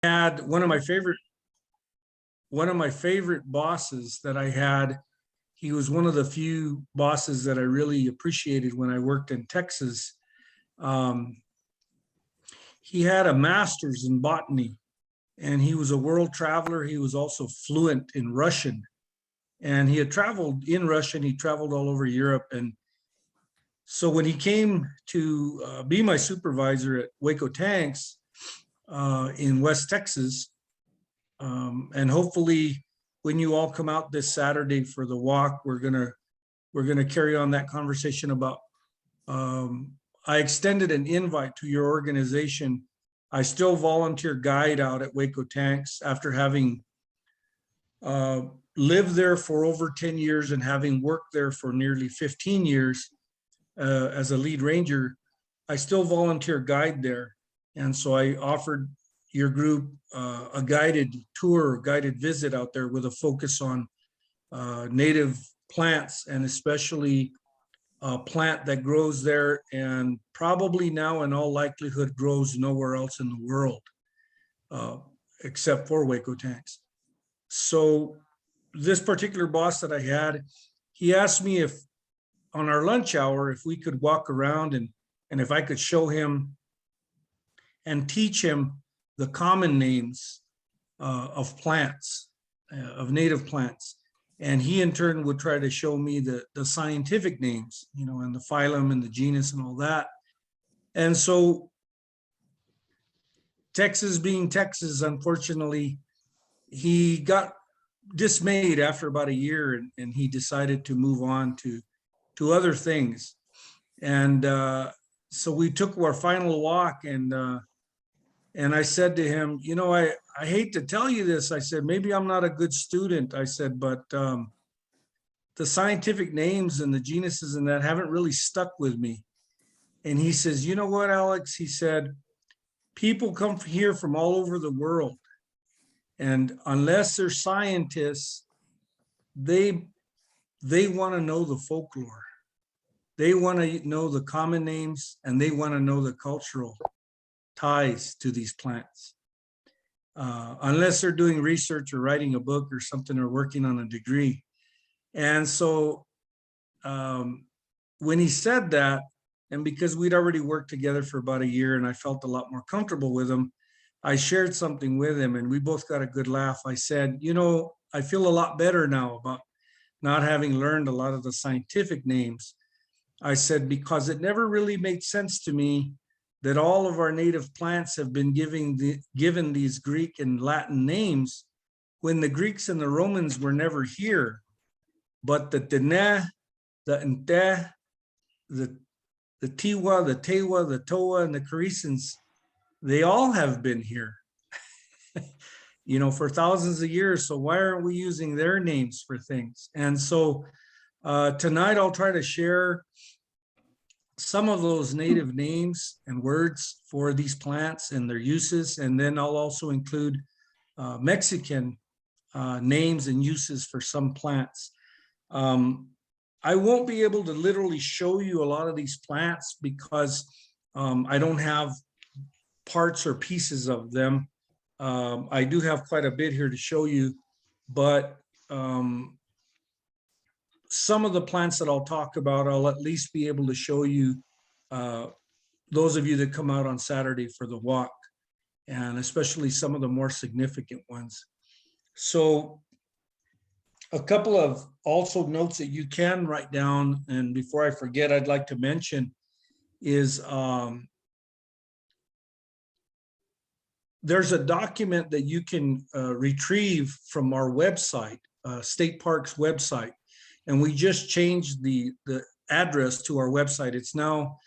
had one of my favorite bosses that I had. He was one of the few bosses that I really appreciated when I worked in Texas. Um, he had a master's in botany, and he was a world traveler. He was also fluent in Russian, and he had traveled in Russian. He traveled all over Europe. And so when he came to be my supervisor at Waco Tanks in West Texas, and hopefully when you all come out this Saturday for the walk, we're gonna carry on that conversation about. I extended an invite to your organization. I still volunteer guide out at Waco Tanks after having uh, lived there for over 10 years and having worked there for nearly 15 years as a lead ranger. I still volunteer guide there. And so I offered your group a guided tour, guided visit out there with a focus on native plants, and especially a plant that grows there and probably now in all likelihood grows nowhere else in the world uh, except for Waco Tanks. So this particular boss that I had, he asked me if on our lunch hour, if we could walk around and if I could show him and teach him the common names of plants, of native plants. And he in turn would try to show me the scientific names, and the phylum and the genus and all that. And so Texas being Texas, unfortunately, he got dismayed after about a year, and he decided to move on to other things. And so we took our final walk, and I said to him, I hate to tell you this. I said, maybe I'm not a good student. I said, but the scientific names and the genuses and that haven't really stuck with me. And he says, you know what, Alex? He said, people come here from all over the world. And unless they're scientists, they want to know the folklore. They want to know the common names, and they want to know the cultural ties to these plants. Unless they're doing research or writing a book or something or working on a degree. And so when he said that, and because we'd already worked together for about a year and I felt a lot more comfortable with him, I shared something with him and we both got a good laugh. I said, I feel a lot better now about not having learned a lot of the scientific names. I said, because it never really made sense to me that all of our native plants have been given these Greek and Latin names when the Greeks and the Romans were never here. But the Dene, the Nte, the Tiwa, the Tewa, the Toa, and the Carisons, they all have been here, for thousands of years. So why aren't we using their names for things? And so tonight I'll try to share some of those native names and words for these plants and their uses. And then I'll also include Mexican names and uses for some plants. I won't be able to literally show you a lot of these plants because I don't have parts or pieces of them. I do have quite a bit here to show you, but some of the plants that I'll talk about, I'll at least be able to show you, those of you that come out on Saturday for the walk, and especially some of the more significant ones. So a couple of also notes that you can write down, and before I forget, I'd like to mention is there's a document that you can retrieve from our website, State Parks website. And we just changed the address to our website. It's now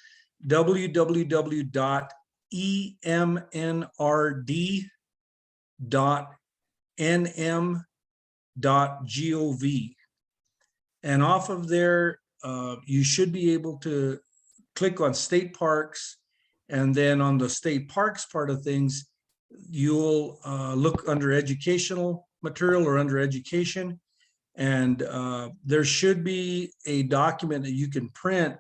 www.emnrd.nm.gov. And off of there, you should be able to click on State Parks. And then on the State Parks part of things, you'll look under educational material or under education. And there should be a document that you can print.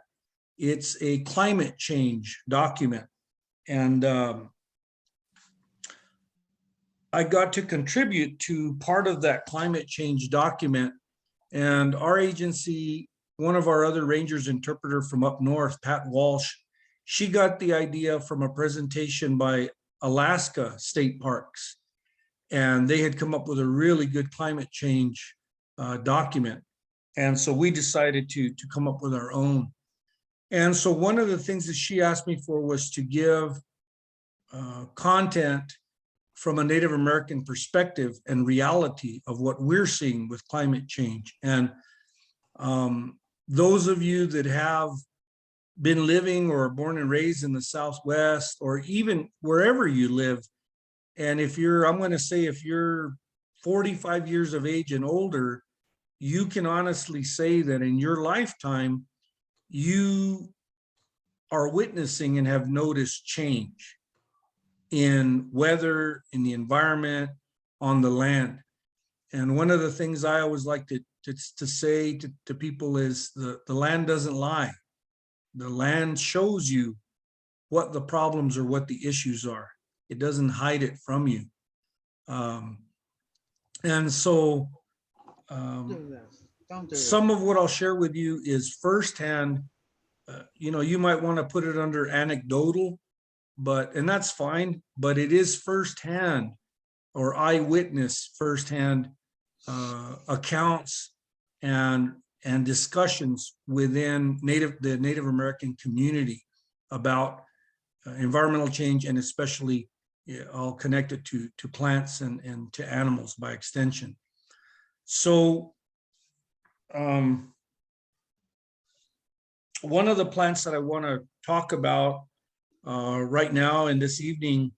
It's a climate change document. And I got to contribute to part of that climate change document. And our agency, one of our other rangers interpreter from up north, Pat Walsh, she got the idea from a presentation by Alaska State Parks. And they had come up with a really good climate change document. And so we decided to come up with our own. And so one of the things that she asked me for was to give content from a Native American perspective and reality of what we're seeing with climate change. And those of you that have been living or born and raised in the Southwest, or even wherever you live, and if you're, I'm going to say, if you're 45 years of age and older, you can honestly say that in your lifetime, you are witnessing and have noticed change in weather, in the environment, on the land. And one of the things I always like to say to people is the land doesn't lie. The land shows you what the problems or what the issues are. It doesn't hide it from you. And so some of what I'll share with you is firsthand. You might want to put it under anecdotal, and that's fine, but it is firsthand or eyewitness firsthand accounts and discussions within the Native American community about environmental change, and especially I'll connect it to plants and to animals by extension. So one of the plants that I want to talk about right now and this evening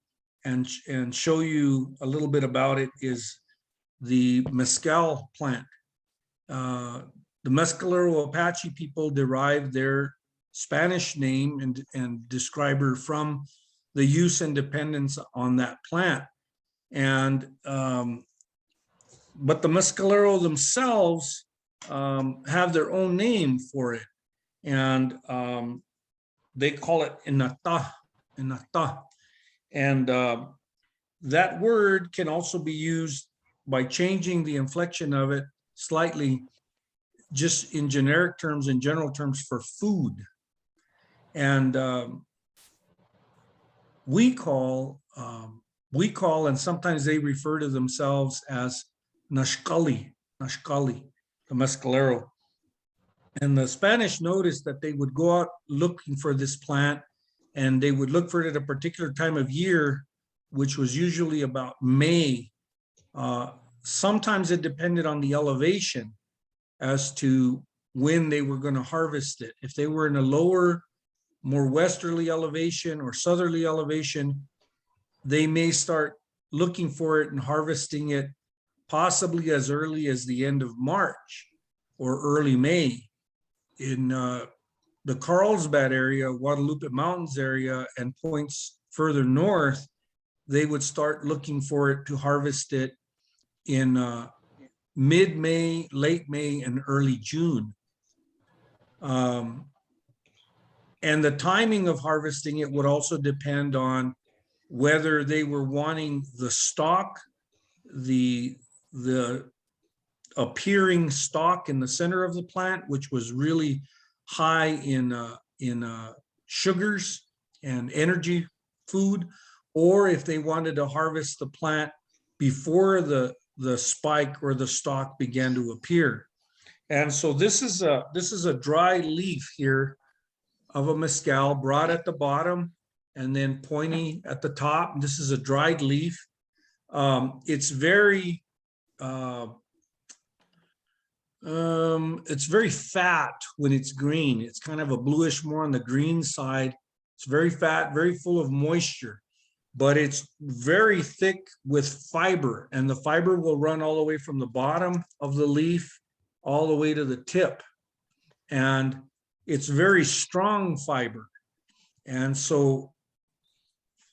and show you a little bit about it is the mescal plant. The Mescalero Apache people derived their Spanish name and describer from the use and dependence on that plant. And but the Mescalero themselves have their own name for it. And they call it inata. And that word can also be used by changing the inflection of it slightly, just in generic terms, in general terms, for food. And we call, and sometimes they refer to themselves as Naxcali, the Mescalero. And the Spanish noticed that they would go out looking for this plant, and they would look for it at a particular time of year, which was usually about May. Sometimes it depended on the elevation as to when they were going to harvest it. If they were in a lower, more westerly elevation or southerly elevation, they may start looking for it and harvesting it possibly as early as the end of March or early May. In the Carlsbad area, Guadalupe Mountains area, and points further north, they would start looking for it to harvest it in mid-May, late May, and early June. And the timing of harvesting it would also depend on whether they were wanting the stalk, the appearing stalk in the center of the plant, which was really high in sugars and energy food, or if they wanted to harvest the plant before the spike or the stalk began to appear. And so this is a dry leaf here of a mescal, broad at the bottom and then pointy at the top. This is a dried leaf. It's very fat when it's green. It's kind of a bluish, more on the green side. It's very fat, very full of moisture, but it's very thick with fiber, and the fiber will run all the way from the bottom of the leaf all the way to the tip. And it's very strong fiber. And so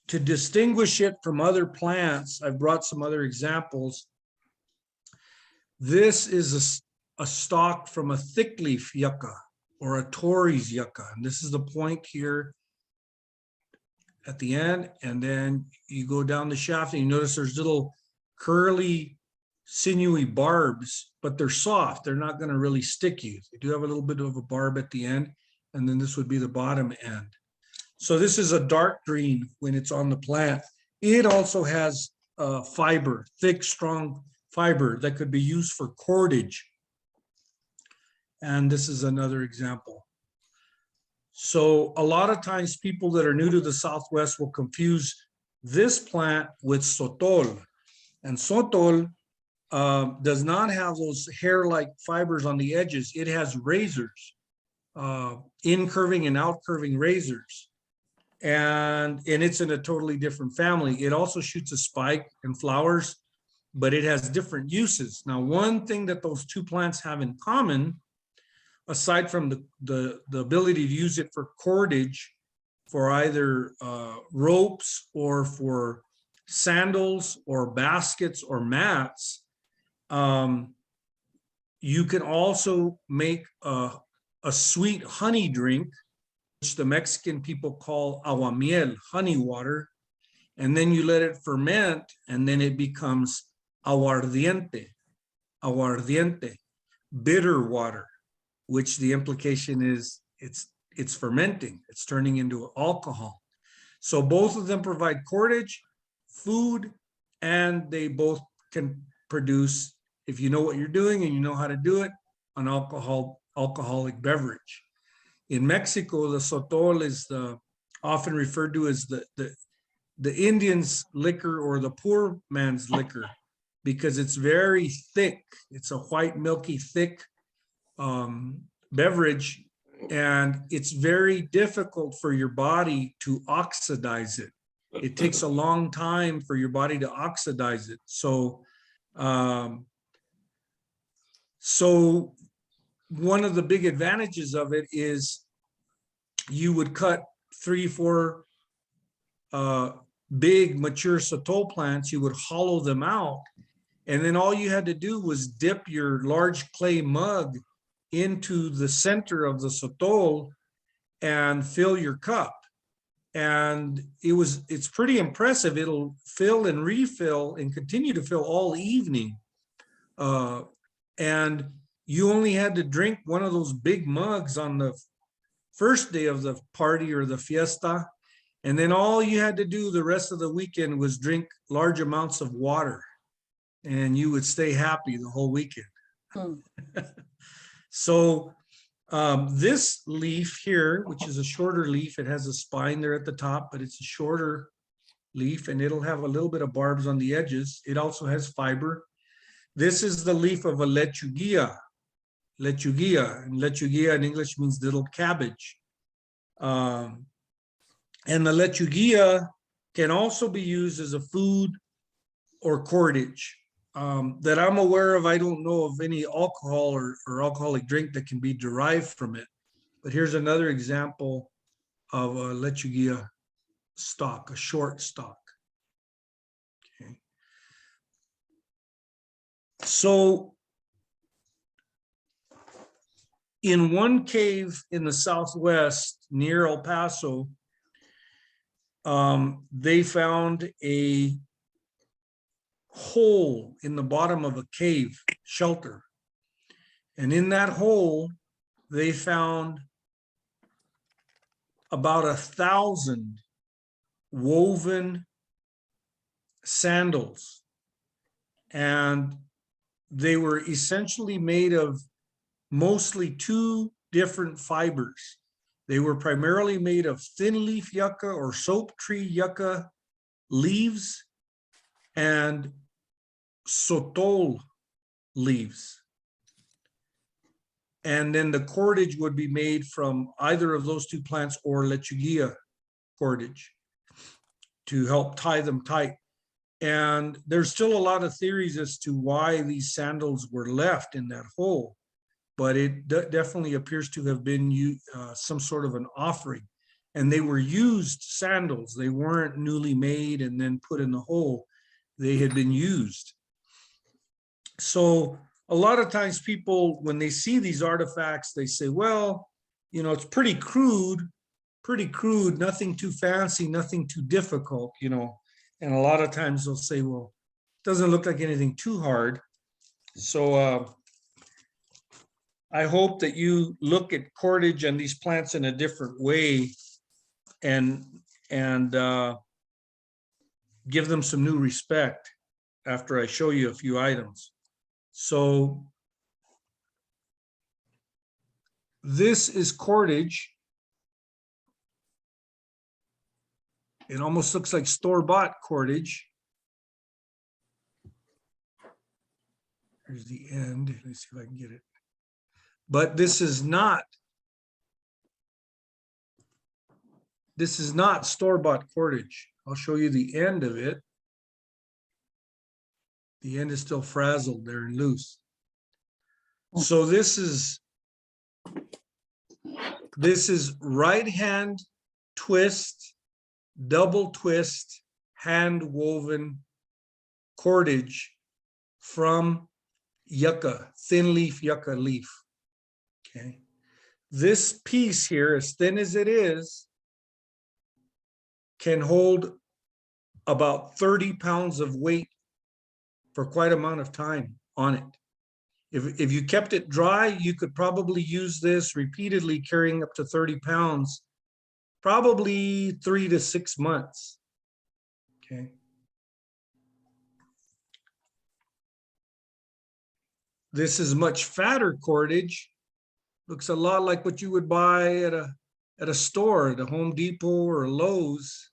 to distinguish it from other plants, I've brought some other examples. This is a stalk from a thickleaf yucca or a Torres yucca. And this is the point here at the end. And then you go down the shaft and you notice there's little curly, sinewy barbs, but they're soft. They're not going to really stick you. They do have a little bit of a barb at the end, and then this would be the bottom end. So this is a dark green when it's on the plant. It also has fiber, thick, strong fiber that could be used for cordage. And this is another example. So a lot of times people that are new to the Southwest will confuse this plant with sotol. And sotol does not have those hair-like fibers on the edges. It has razors, in-curving and out-curving razors. And it's in a totally different family. It also shoots a spike and flowers, but it has different uses. Now, one thing that those two plants have in common, aside from the ability to use it for cordage, for either ropes or for sandals or baskets or mats, you can also make a sweet honey drink, which the Mexican people call aguamiel, honey water, and then you let it ferment, and then it becomes aguardiente, bitter water, which the implication is it's fermenting, it's turning into alcohol. So both of them provide cordage, food, and they both can produce, if you know what you're doing and you know how to do it, an alcoholic beverage. In Mexico, the sotol is often referred to as the Indian's liquor or the poor man's liquor, because it's very thick. It's a white, milky, thick beverage, and it's very difficult for your body to oxidize it. It takes a long time for your body to oxidize it. So one of the big advantages of it is you would cut 3-4 big mature sotol plants, you would hollow them out, and then all you had to do was dip your large clay mug into the center of the sotol and fill your cup. And it's pretty impressive. It'll fill and refill and continue to fill all evening. And you only had to drink one of those big mugs on the first day of the party or the fiesta. And then all you had to do the rest of the weekend was drink large amounts of water, and you would stay happy the whole weekend. So this leaf here, which is a shorter leaf, it has a spine there at the top, but it's a shorter leaf, and it'll have a little bit of barbs on the edges. It also has fiber. This is the leaf of a lechuguilla. And lechuguilla in English means little cabbage. And the lechuguilla can also be used as a food or cordage. That I'm aware of, I don't know of any alcohol or alcoholic drink that can be derived from it. But here's another example of a lechuguilla stalk, a short stalk. Okay. So in one cave in the Southwest near El Paso, they found a hole in the bottom of a cave shelter. And in that hole, they found about 1,000 woven sandals. And they were essentially made of mostly two different fibers. They were primarily made of thin leaf yucca or soap tree yucca leaves and sotol leaves. And then the cordage would be made from either of those two plants or lechuguilla cordage to help tie them tight. And there's still a lot of theories as to why these sandals were left in that hole, but it definitely appears to have been some sort of an offering. And they were used sandals. They weren't newly made and then put in the hole. They had been used. So a lot of times people, when they see these artifacts, they say, well, you know, it's pretty crude, nothing too fancy, nothing too difficult, you know. And a lot of times they'll say, well, Doesn't look like anything too hard. So I hope that you look at cordage and these plants in a different way and give them some new respect after I show you a few items. So this is cordage. It almost looks like store-bought cordage. Here's the end. Let's see if I can get it. But this is not store-bought cordage. I'll show you the end of it. The end is still frazzled there and loose. So this is right hand twist, double twist, hand woven cordage from yucca, thin leaf yucca leaf. Okay. This piece here, as thin as it is, can hold about 30 pounds of weight for quite amount of time on it. If you kept it dry, you could probably use this repeatedly, carrying up to 30 pounds, probably 3 to 6 months. Okay. This is much fatter cordage. Looks a lot like what you would buy at a store, at a Home Depot or a Lowe's.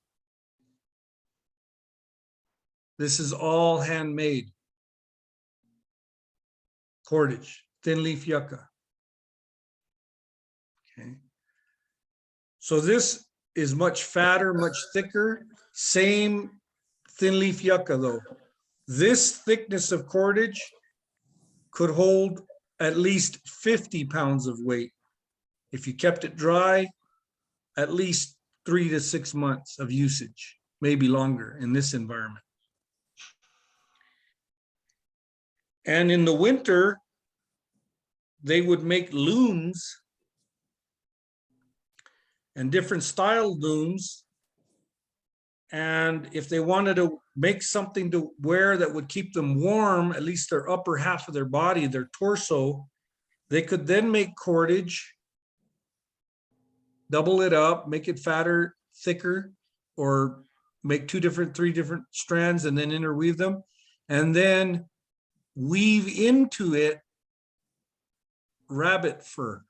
This is all handmade cordage, thin leaf yucca. Okay. So this is much fatter, much thicker, same thin leaf yucca though. This thickness of cordage could hold at least 50 pounds of weight. If you kept it dry, at least 3 to 6 months of usage, maybe longer in this environment. And in the winter, they would make looms and different style looms. And if they wanted to make something to wear that would keep them warm, at least their upper half of their body, their torso, they could then make cordage, double it up, make it fatter, thicker, or make 2 different, 3 different strands and then interweave them, and then weave into it rabbit fur.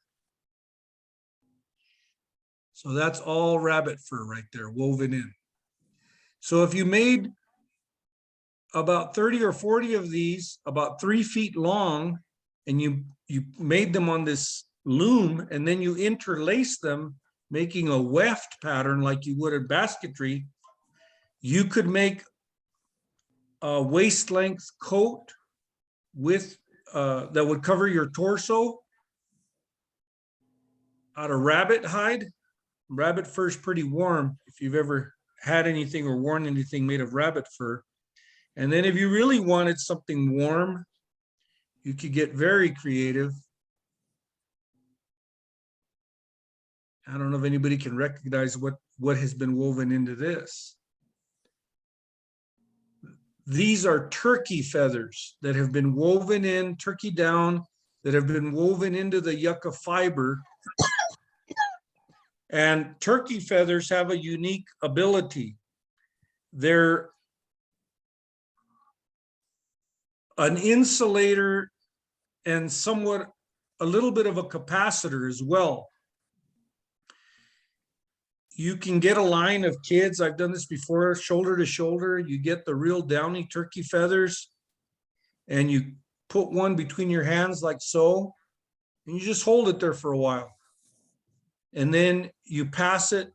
So that's all rabbit fur right there, woven in. So if you made about 30 or 40 of these, about 3 feet long, and you made them on this loom, and then you interlace them, making a weft pattern like you would in basketry, you could make a waist length coat with that would cover your torso out of rabbit hide. Rabbit fur is pretty warm if you've ever had anything or worn anything made of rabbit fur. And then if you really wanted something warm, you could get very creative. I don't know if anybody can recognize what has been woven into this. These are turkey feathers that have been woven in, turkey down, that have been woven into the yucca fiber. And turkey feathers have a unique ability. They're an insulator and somewhat a little bit of a capacitor as well. You can get a line of kids, I've done this before, shoulder to shoulder. You get the real downy turkey feathers and you put one between your hands like so, and you just hold it there for a while. And then you pass it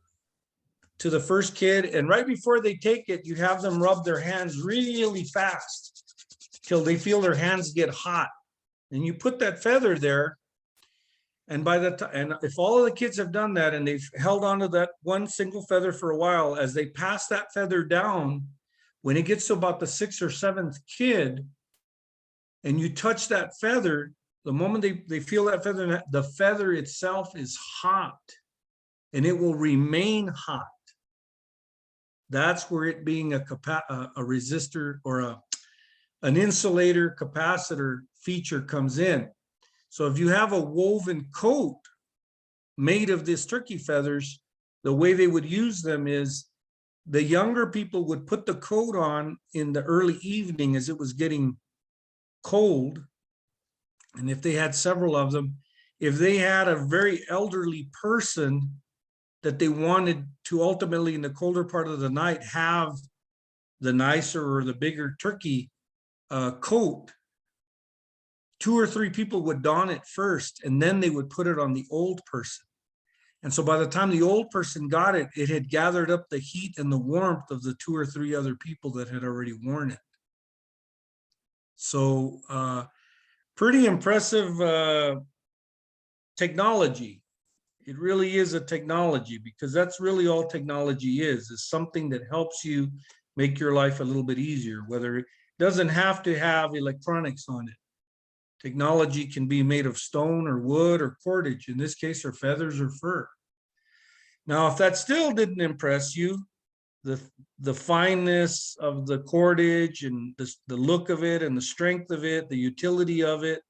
to the first kid, and right before they take it, you have them rub their hands really fast till they feel their hands get hot. And you put that feather there, and by the time, and if all of the kids have done that and they've held onto that one single feather for a while, as they pass that feather down, when it gets to about the 6th or 7th kid, and you touch that feather, the moment they feel that feather, the feather itself is hot, and it will remain hot. That's where it being a resistor or an insulator capacitor feature comes in. So if you have a woven coat made of this turkey feathers, the way they would use them is the younger people would put the coat on in the early evening as it was getting cold. And if they had several of them, if they had a very elderly person that they wanted to ultimately in the colder part of the night have the nicer or the bigger turkey coat, 2 or 3 people would don it first, and then they would put it on the old person. And so by the time the old person got it, it had gathered up the heat and the warmth of the 2 or 3 other people that had already worn it. So pretty impressive technology. It really is a technology, because that's really all technology is something that helps you make your life a little bit easier, whether it doesn't have to have electronics on it. Technology can be made of stone or wood or cordage, in this case, or feathers or fur. Now, if that still didn't impress you, the fineness of the cordage and the look of it and the strength of it, the utility of it,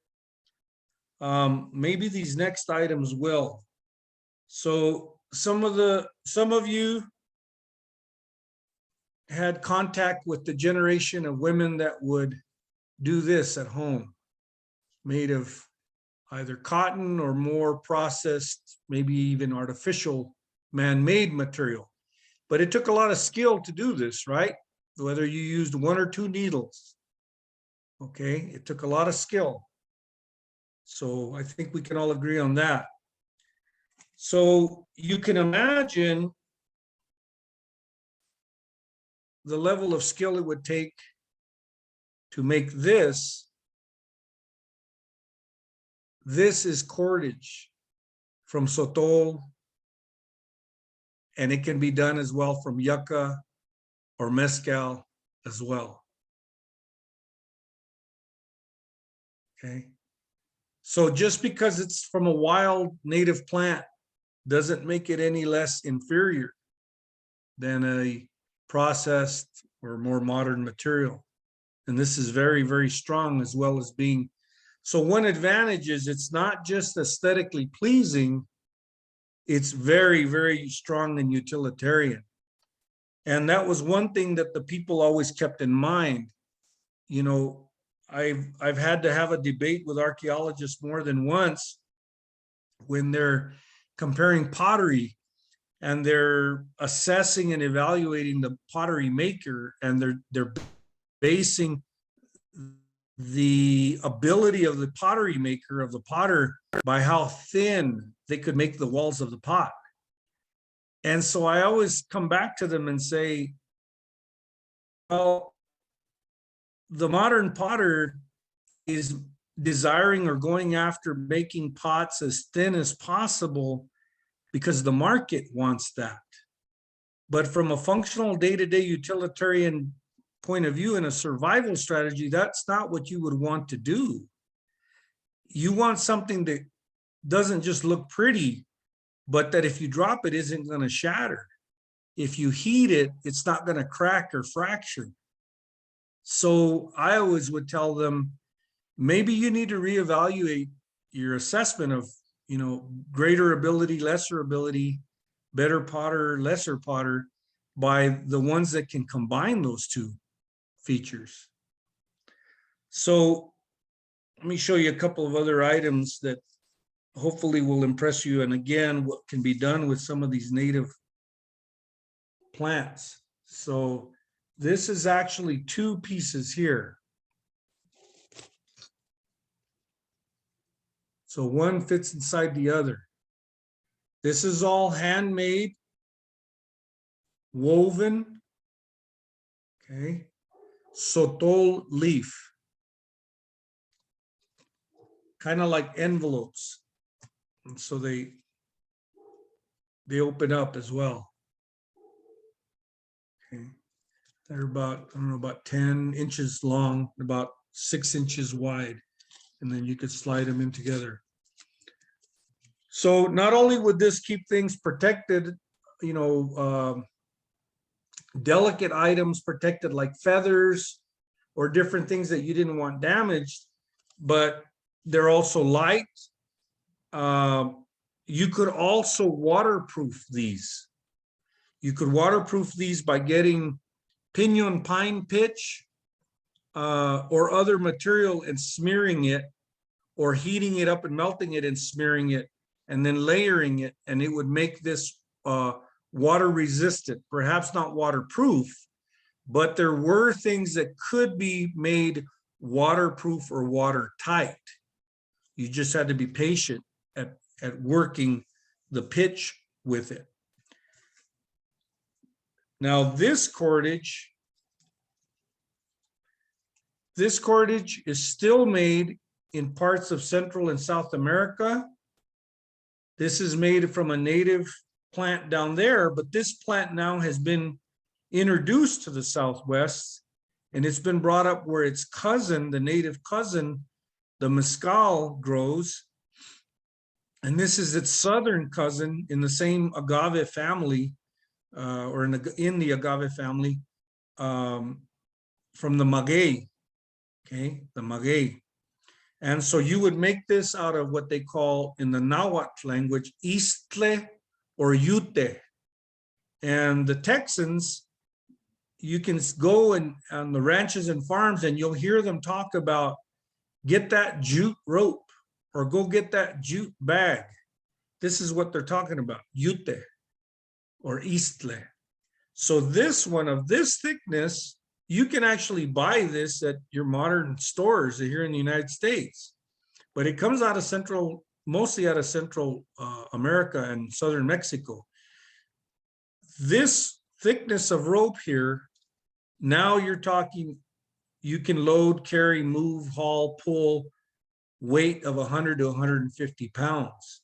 maybe these next items will. So some of you had contact with the generation of women that would do this at home, made of either cotton or more processed, maybe even artificial man-made material. But it took a lot of skill to do this, right? Whether you used 1 or 2 needles, okay? It took a lot of skill. So I think we can all agree on that. So you can imagine the level of skill it would take to make this. This is cordage from sotol, and it can be done as well from yucca or mezcal as well. Okay. So just because it's from a wild native plant doesn't make it any less inferior than a processed or more modern material. And this is very, very strong, as well as being. So one advantage is it's not just aesthetically pleasing, it's very, very strong and utilitarian. And that was one thing that the people always kept in mind. You know, I've had to have a debate with archaeologists more than once when they're comparing pottery and they're assessing and evaluating the pottery maker, and they're basing the ability of the pottery maker, of the potter, by how thin they could make the walls of the pot. And so I always come back to them and say, well, the modern potter is desiring or going after making pots as thin as possible because the market wants that. But from a functional day-to-day utilitarian point of view and a survival strategy, that's not what you would want to do. You want something that doesn't just look pretty, but that if you drop it, isn't going to shatter. If you heat it, it's not going to crack or fracture. So I always would tell them, maybe you need to reevaluate your assessment of, you know, greater ability, lesser ability, better potter, lesser potter, by the ones that can combine those two features. So let me show you a couple of other items that hopefully will impress you. And again, what can be done with some of these native plants. So this is actually 2 pieces here. So one fits inside the other. This is all handmade, woven, okay, sotol leaf, kind of like envelopes. And so they open up as well. Okay, they're about, I don't know, about 10 inches long, about 6 inches wide, and then you could slide them in together. So not only would this keep things protected, you know, delicate items protected like feathers, or different things that you didn't want damaged, but they're also light. You could also waterproof these. You could waterproof these by getting pinon pine pitch or other material and smearing it, or heating it up and melting it and smearing it, and then layering it, and it would make this water resistant, perhaps not waterproof, but there were things that could be made waterproof or watertight. You just had to be patient at working the pitch with it. Now this cordage is still made in parts of Central and South America. This is made from a native plant down there, but this plant now has been introduced to the Southwest, and it's been brought up where its cousin, the native cousin, the mescal, grows. And this is its southern cousin in the same agave family, or in the agave family, from the maguey, okay, the maguey. And so you would make this out of what they call in the Nahuatl language, istle or yute. And the Texans, you can go on the ranches and farms and you'll hear them talk about, get that jute rope or go get that jute bag. This is what they're talking about, yute or istle. So this one of this thickness, you can actually buy this at your modern stores here in the United States, but it comes out of mostly out of Central America and Southern Mexico. This thickness of rope here, now you're talking, you can load, carry, move, haul, pull, weight of 100 to 150 pounds.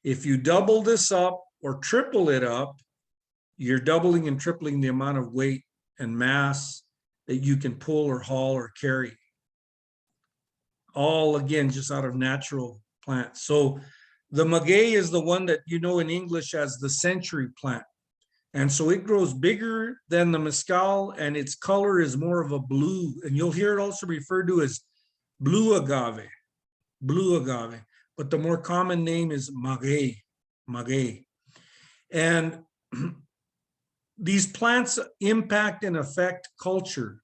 If you double this up or triple it up, you're doubling and tripling the amount of weight and mass that you can pull or haul or carry. All again, just out of natural plants. So the maguey is the one that you know in English as the century plant. And so it grows bigger than the mescal, and its color is more of a blue. And you'll hear it also referred to as blue agave, but the more common name is maguey. And these plants impact and affect culture.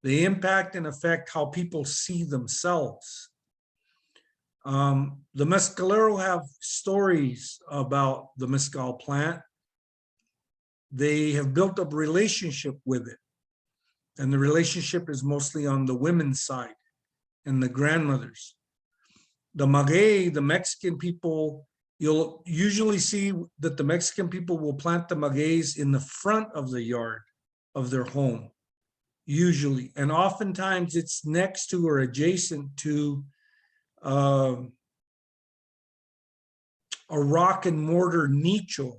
They impact and affect how people see themselves. The mescalero have stories about the mescal plant. They have built up relationship with it. And the relationship is mostly on the women's side and the grandmothers. The maguey, the Mexican people, you'll usually see that the Mexican people will plant the magueys in the front of the yard of their home, usually. And oftentimes it's next to or adjacent to a rock and mortar nicho,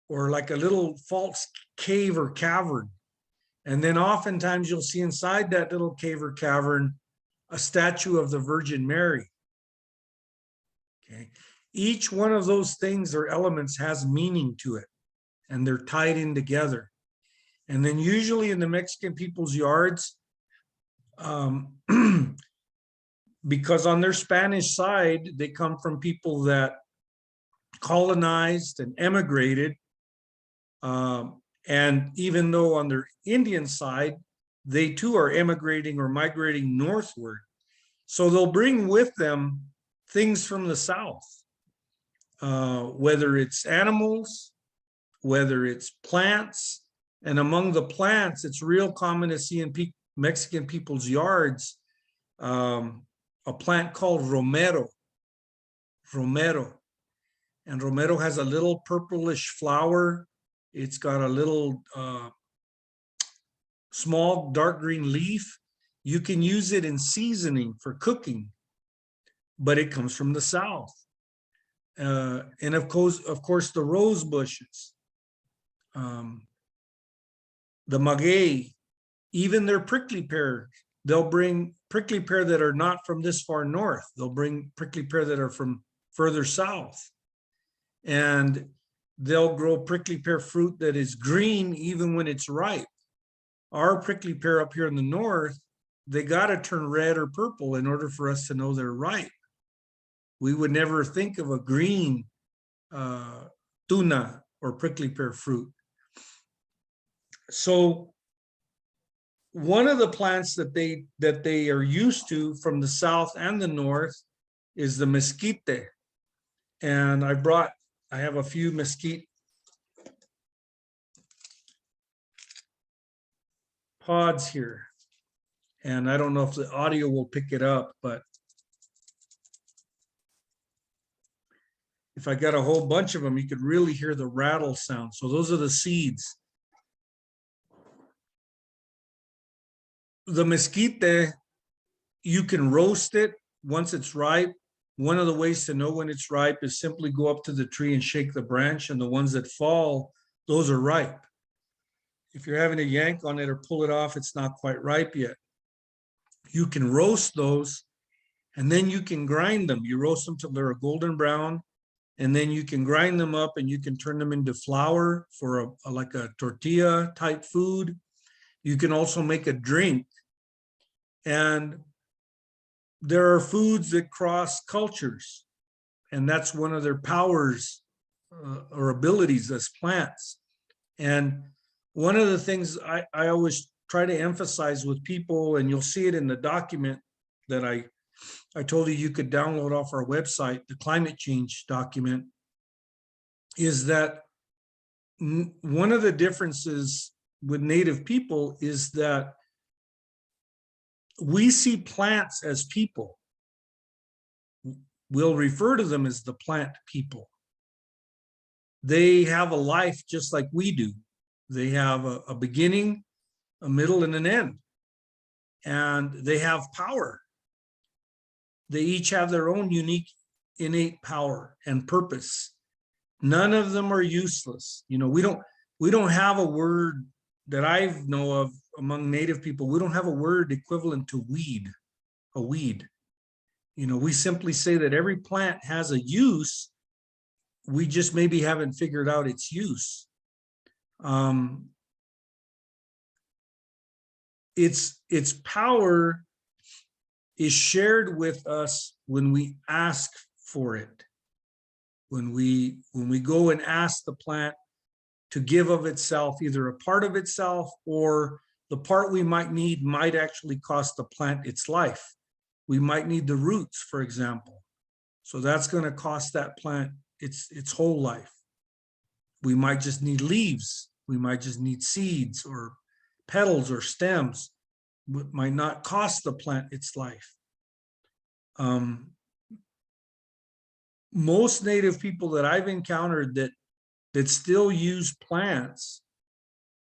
or like a little false cave or cavern. And then oftentimes you'll see inside that little cave or cavern a statue of the Virgin Mary. Okay. Each one of those things or elements has meaning to it, and they're tied in together. And then usually in the Mexican people's yards, because on their Spanish side, they come from people that colonized and emigrated. And even though on their Indian side, they too are emigrating or migrating northward. So they'll bring with them things from the South, whether it's animals, whether it's plants. And among the plants, it's real common to see in Mexican people's yards, a plant called romero. And romero has a little purplish flower. It's got a little small dark green leaf. You can use it in seasoning for cooking, but it comes from the South. And of course, the rose bushes, the maguey, even their prickly pear. They'll bring prickly pear that are not from this far north. They'll bring prickly pear that are from further south. And they'll grow prickly pear fruit that is green even when it's ripe. Our prickly pear up here in the north they got to turn red or purple in order for us to know they're ripe. We would never think of a green tuna or prickly pear fruit. So one of the plants that they are used to from the south and the north is the mesquite. And I have a few mesquite pods here. And I don't know if the audio will pick it up, but if I got a whole bunch of them, you could really hear the rattle sound. So those are the seeds. The mesquite, you can roast it once it's ripe. One of the ways to know when it's ripe is simply go up to the tree and shake the branch, and the ones that fall, those are ripe. If you're having to yank on it or pull it off, it's not quite ripe yet. You can roast those, and then you can grind them. You roast them till they're a golden brown, and then you can grind them up and you can turn them into flour for like a tortilla type food. You can also make a drink. And there are foods that cross cultures, and that's one of their powers or abilities as plants. And one of the things I always try to emphasize with people, and you'll see it in the document that I told you could download off our website, the climate change document, is that one of the differences with Native people is that we see plants as people. We'll refer to them as the plant people. They have a life just like we do. They have a beginning, a middle, and an end. And they have power. They each have their own unique, innate power and purpose. None of them are useless. You know, we don't have a word that I know of among Native people. We don't have a word equivalent to weed, a weed. You know, we simply say that every plant has a use. We just maybe haven't figured out its use. Its power is shared with us when we ask for it. When we go and ask the plant to give of itself, either a part of itself or the part we might need might actually cost the plant its life. We might need the roots, for example. So that's going to cost that plant its whole life. We might just need leaves. We might just need seeds or petals or stems. It might not cost the plant its life. Most Native people that I've encountered that still use plants,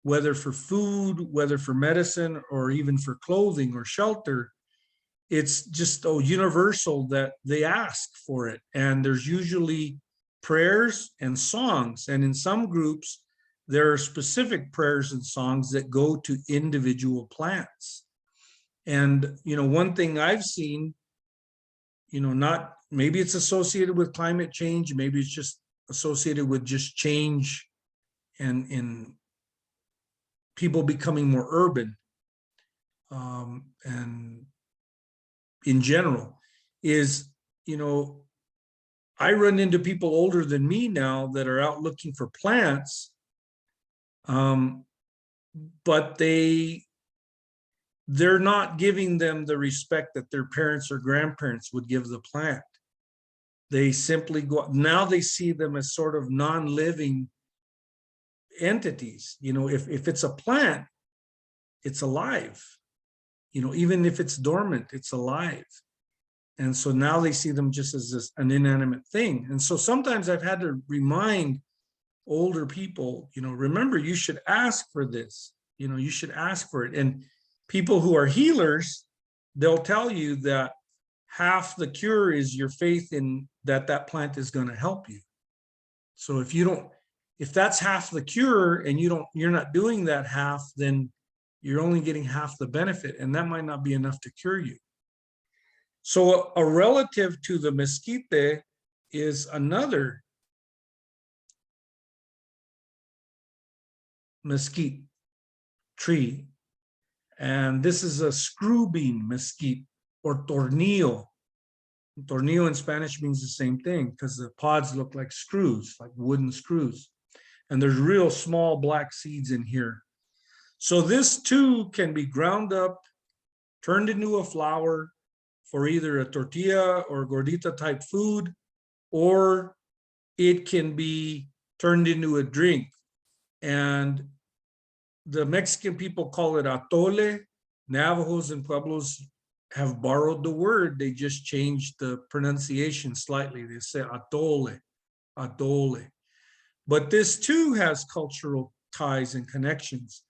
whether for food, whether for medicine, or even for clothing or shelter, it's just universal that they ask for it. And there's usually prayers and songs. And in some groups, there are specific prayers and songs that go to individual plants. And, you know, one thing I've seen, you know, maybe it's associated with climate change, maybe it's just associated with just change and in people becoming more urban, and in general, is, you know, I run into people older than me now that are out looking for plants, but they're not giving them the respect that their parents or grandparents would give the plant. They simply go, now they see them as sort of non-living entities. You know, if it's a plant, it's alive. You know, even if it's dormant, it's alive. And so now they see them just as an inanimate thing. And so sometimes I've had to remind older people, you know, remember, you should ask for this. You know, you should ask for it. And people who are healers, they'll tell you that half the cure is your faith in that plant is going to help you. So if that's half the cure and you're not doing that half, then you're only getting half the benefit, and that might not be enough to cure you. So a relative to the mesquite is another mesquite tree. And this is a screw bean mesquite or tornillo. Tornillo in Spanish means the same thing because the pods look like screws, like wooden screws. And there's real small black seeds in here. So this too can be ground up, turned into a flour for either a tortilla or gordita type food, or it can be turned into a drink. And the Mexican people call it atole. Navajos and Pueblos have borrowed the word. They just changed the pronunciation slightly. They say atole, atole. But this too has cultural ties and connections.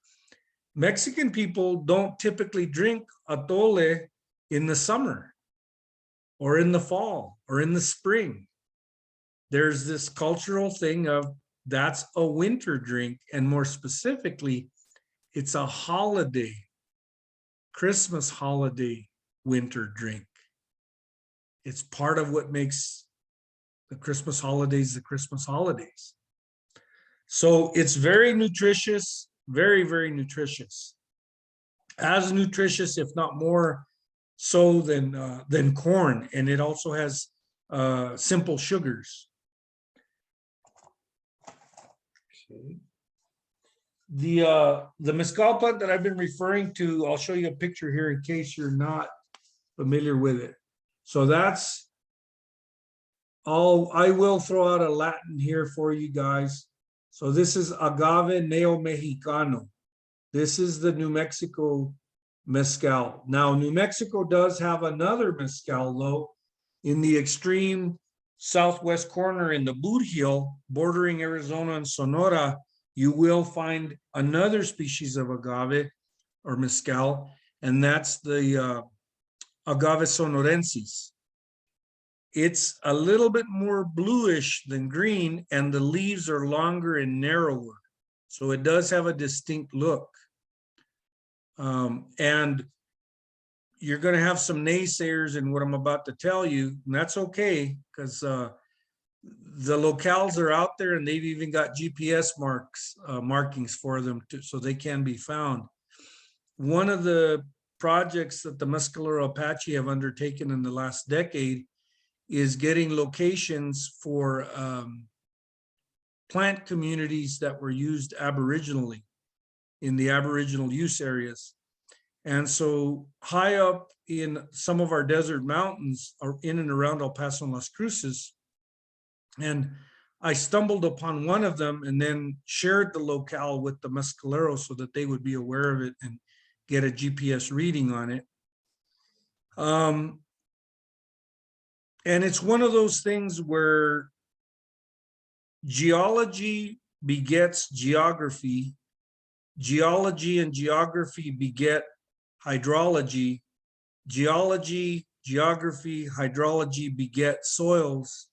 Mexican people don't typically drink atole in the summer or in the fall or in the spring. There's this cultural thing of that's a winter drink, and more specifically, it's a holiday, Christmas holiday winter drink. It's part of what makes the Christmas holidays the Christmas holidays. So it's very nutritious, very, very nutritious. As nutritious, if not more so than corn. And it also has simple sugars. Okay. The mezcal plant that I've been referring to, I'll show you a picture here in case you're not familiar with it. So that's all. I will throw out a Latin here for you guys. So this is Agave Neo-Mexicano. This is the New Mexico mezcal. Now, New Mexico does have another mezcal, though, in the extreme southwest corner in the Boot Heel, bordering Arizona and Sonora. You will find another species of agave or mezcal, and that's the Agave sonorensis. It's a little bit more bluish than green, and the leaves are longer and narrower. So it does have a distinct look. And you're going to have some naysayers in what I'm about to tell you, and that's okay, because the locales are out there, and they've even got GPS markings for them so they can be found. One of the projects that the Mescalero Apache have undertaken in the last decade is getting locations for plant communities that were used aboriginally in the Aboriginal use areas. And so high up in some of our desert mountains or in and around El Paso and Las Cruces, and I stumbled upon one of them and then shared the locale with the Mescalero so that they would be aware of it and get a GPS reading on it. And it's one of those things where geology begets geography, geology and geography beget hydrology, geology, geography, hydrology beget soils.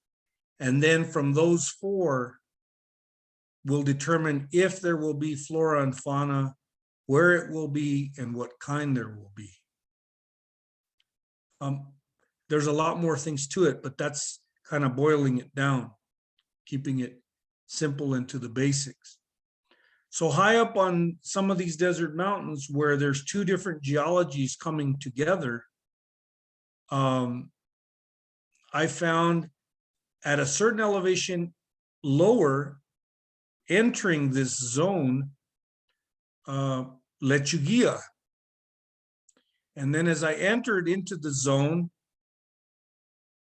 And then from those four, we'll determine if there will be flora and fauna, where it will be, and what kind there will be. There's a lot more things to it, but that's kind of boiling it down, keeping it simple and to the basics. So high up on some of these desert mountains where there's two different geologies coming together, I found at a certain elevation lower, entering this zone, lechuguilla. And then as I entered into the zone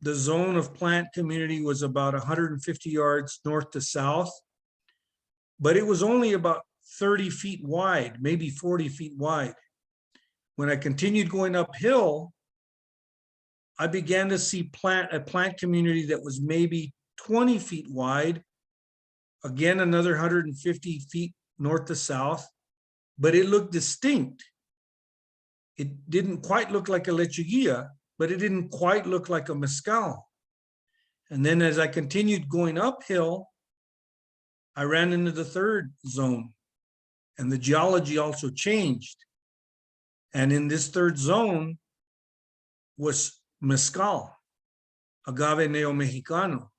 of plant community was about 150 yards north to south, but it was only about 30 feet wide, maybe 40 feet wide. When I continued going uphill, I began to see a plant community that was maybe 20 feet wide, again, another 150 feet north to south, but it looked distinct. It didn't quite look like a lechuguilla, but it didn't quite look like a mezcal. And then as I continued going uphill, I ran into the third zone, and the geology also changed. And in this third zone was mezcal, Agave Neo-Mexicano.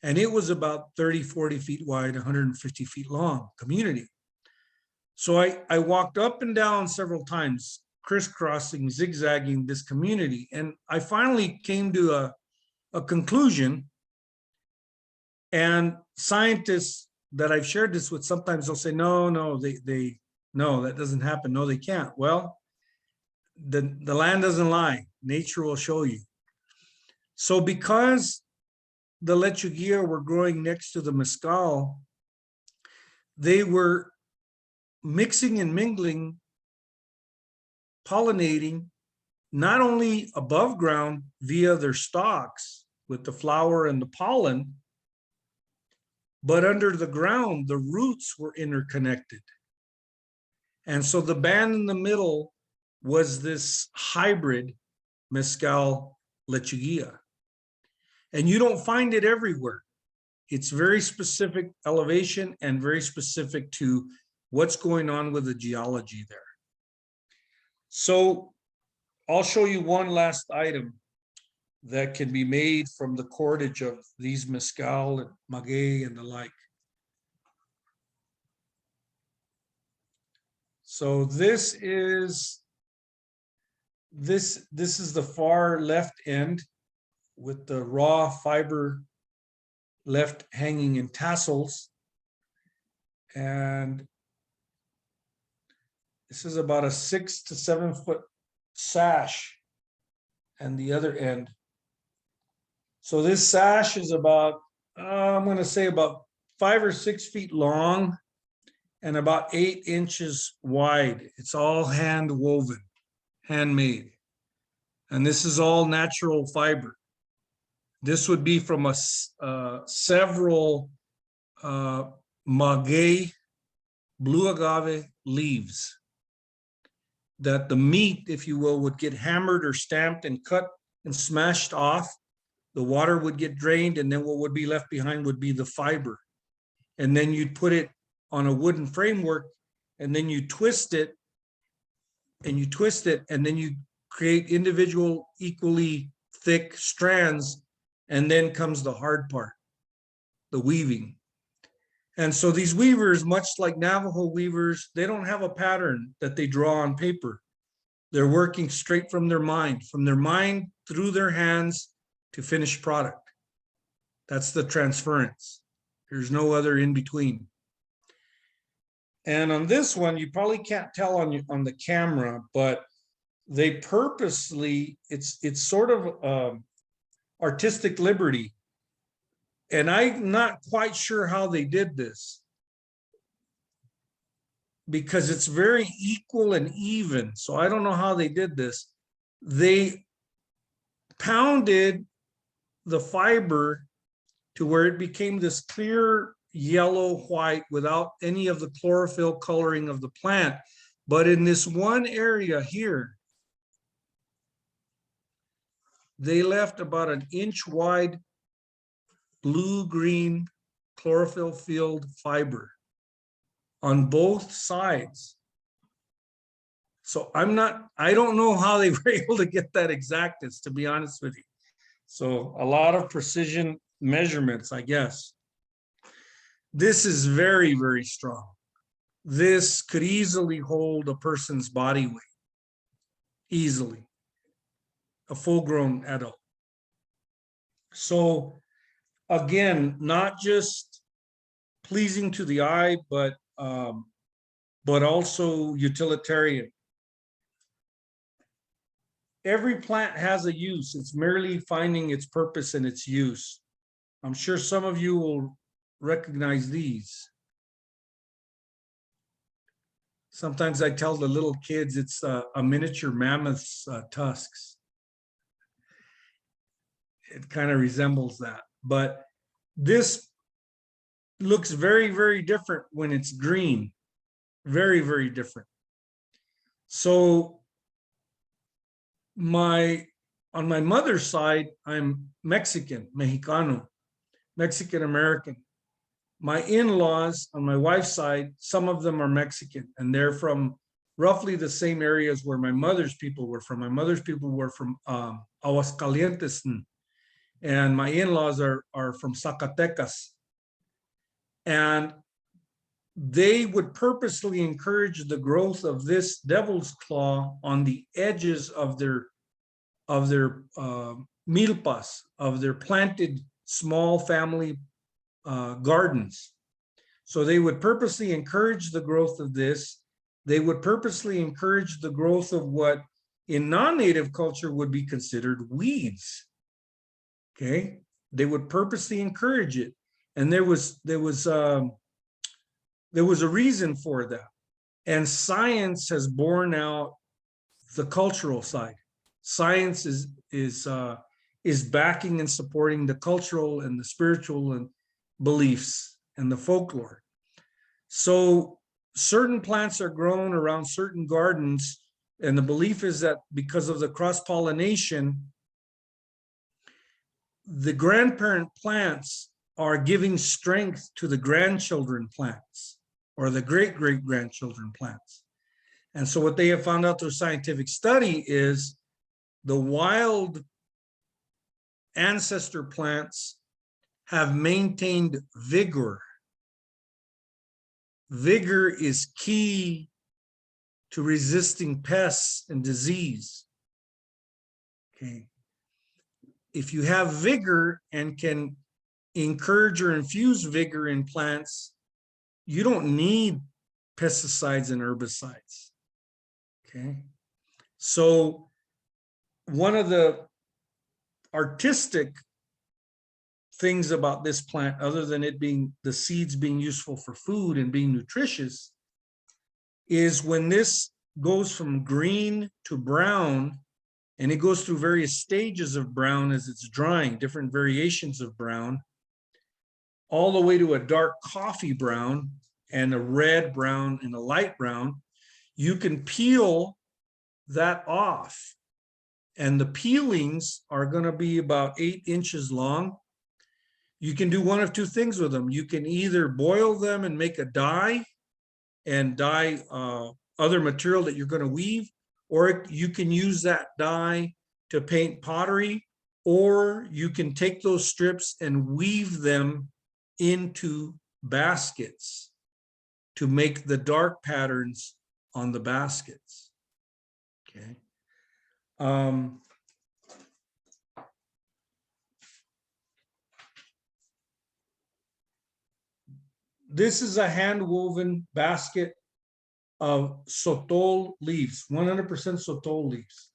And it was about 30, 40 feet wide, 150 feet long community. So I walked up and down several times, crisscrossing, zigzagging this community. And I finally came to a conclusion. And scientists that I've shared this with, sometimes they'll say, no, no, that doesn't happen. No, they can't. Well, the land doesn't lie. Nature will show you. So because the lechuguilla were growing next to the mescal, they were mixing and mingling, pollinating, not only above ground via their stalks with the flower and the pollen, but under the ground, the roots were interconnected. And so the band in the middle was this hybrid mescal lechuguilla. And you don't find it everywhere. It's very specific elevation and very specific to what's going on with the geology there. So I'll show you one last item that can be made from the cordage of these mescal and maguey and the like. So this is the far left end with the raw fiber left hanging in tassels. And this is about a 6 to 7 foot sash, and the other end. So this sash is about, I'm going to say about 5 or 6 feet long and about 8 inches wide. It's all hand woven, handmade. And this is all natural fiber. This would be from several maguey, blue agave leaves that the meat, if you will, would get hammered or stamped and cut and smashed off. The water would get drained, and then what would be left behind would be the fiber. And then you'd put it on a wooden framework, and then you twist it, and then you create individual equally thick strands, and then comes the hard part, the weaving. And so these weavers, much like Navajo weavers, they don't have a pattern that they draw on paper. They're working straight from their mind through their hands to finished product. That's the transference. There's no other in between. And on this one, you probably can't tell on the camera, but they purposely, it's sort of artistic liberty. And I'm not quite sure how they did this, because it's very equal and even. So I don't know how they did this. They pounded the fiber to where it became this clear yellow white without any of the chlorophyll coloring of the plant. But in this one area here, they left about an inch wide blue-green chlorophyll filled fiber on both sides. So I don't know how they were able to get that exactness, to be honest with you. So a lot of precision measurements, I guess. This is very, very strong. This could easily hold a person's body weight. Easily. A full-grown adult. So again, not just pleasing to the eye, but also utilitarian. Every plant has a use. It's merely finding its purpose and its use. I'm sure some of you will recognize these. Sometimes I tell the little kids it's a miniature mammoth's tusks. It kind of resembles that. But this looks very, very different when it's green. Very, very different. So on my mother's side, I'm Mexican, Mexicano, Mexican American. My in-laws on my wife's side, some of them are Mexican, and they're from roughly the same areas where my mother's people were from. My mother's people were from Aguascalientes, and my in-laws are from Zacatecas. And they would purposely encourage the growth of this devil's claw on the edges of their milpas, of their planted small family gardens. So they would purposely encourage the growth of this. They would purposely encourage the growth of what in non-native culture would be considered weeds. Okay, they would purposely encourage it, and there was a reason for that. And science has borne out the cultural side. Science is backing and supporting the cultural and the spiritual and beliefs and the folklore. So certain plants are grown around certain gardens, and the belief is that because of the cross-pollination, the grandparent plants are giving strength to the grandchildren plants or the great-great-grandchildren plants. And so what they have found out through scientific study is the wild ancestor plants have maintained vigor. Vigor is key to resisting pests and disease. Okay. If you have vigor and can encourage or infuse vigor in plants, you don't need pesticides and herbicides. Okay. So one of the artistic things about this plant, other than it being the seeds being useful for food and being nutritious, is when this goes from green to brown, and it goes through various stages of brown as it's drying, different variations of brown, all the way to a dark coffee brown and a red brown and a light brown. You can peel that off, and the peelings are going to be about 8 inches long. You can do one of two things with them. You can either boil them and make a dye and dye other material that you're going to weave, or you can use that dye to paint pottery, or you can take those strips and weave them into baskets to make the dark patterns on the baskets. Okay. This is a hand-woven basket of sotol leaves, 100% sotol leaves.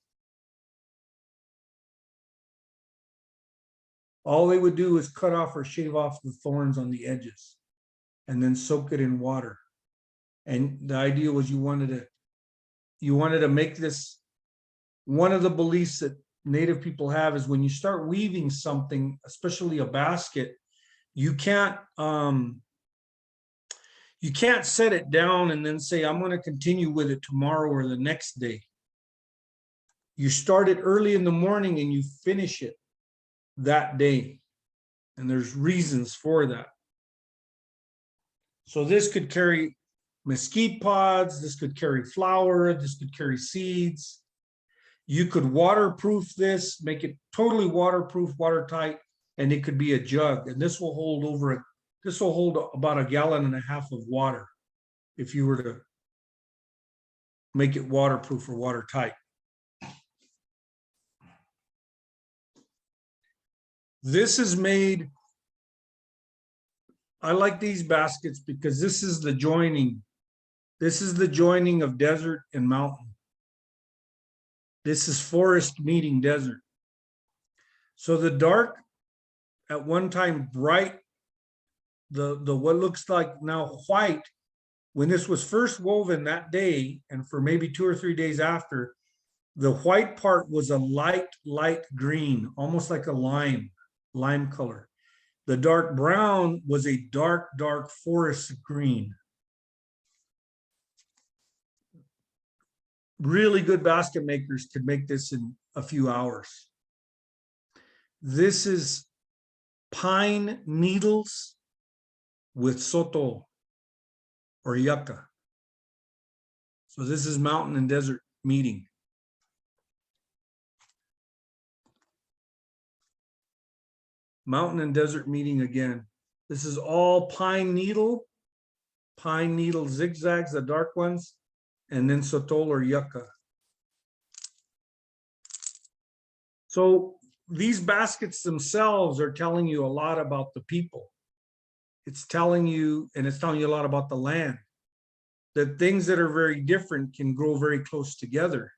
All they would do is cut off or shave off the thorns on the edges and then soak it in water. And the idea was you wanted to make this, one of the beliefs that Native people have is when you start weaving something, especially a basket, you can't set it down and then say, I'm going to continue with it tomorrow or the next day. You start it early in the morning and you finish it that day. And there's reasons for that. So this could carry mesquite pods, this could carry flour, this could carry seeds. You could waterproof this, make it totally waterproof, watertight, and it could be a jug. And this will hold about 1.5 gallons of water if you were to make it waterproof or watertight. This is made, I like these baskets because this is the joining. This is the joining of desert and mountain. This is forest meeting desert. So the dark, at one time bright, the what looks like now white, when this was first woven that day, and for maybe 2 or 3 days after, the white part was a light green, almost like a lime color. The dark brown was a dark forest green. Really good basket makers could make this in a few hours. This is pine needles with soto or yucca. So this is mountain and desert meeting. Mountain and desert meeting again. This is all pine needle pine needle zigzags, the dark ones, and then sotol or yucca. So these baskets themselves are telling you a lot about the people. It's telling you, and it's telling you a lot about the land, that things that are very different can grow very close together.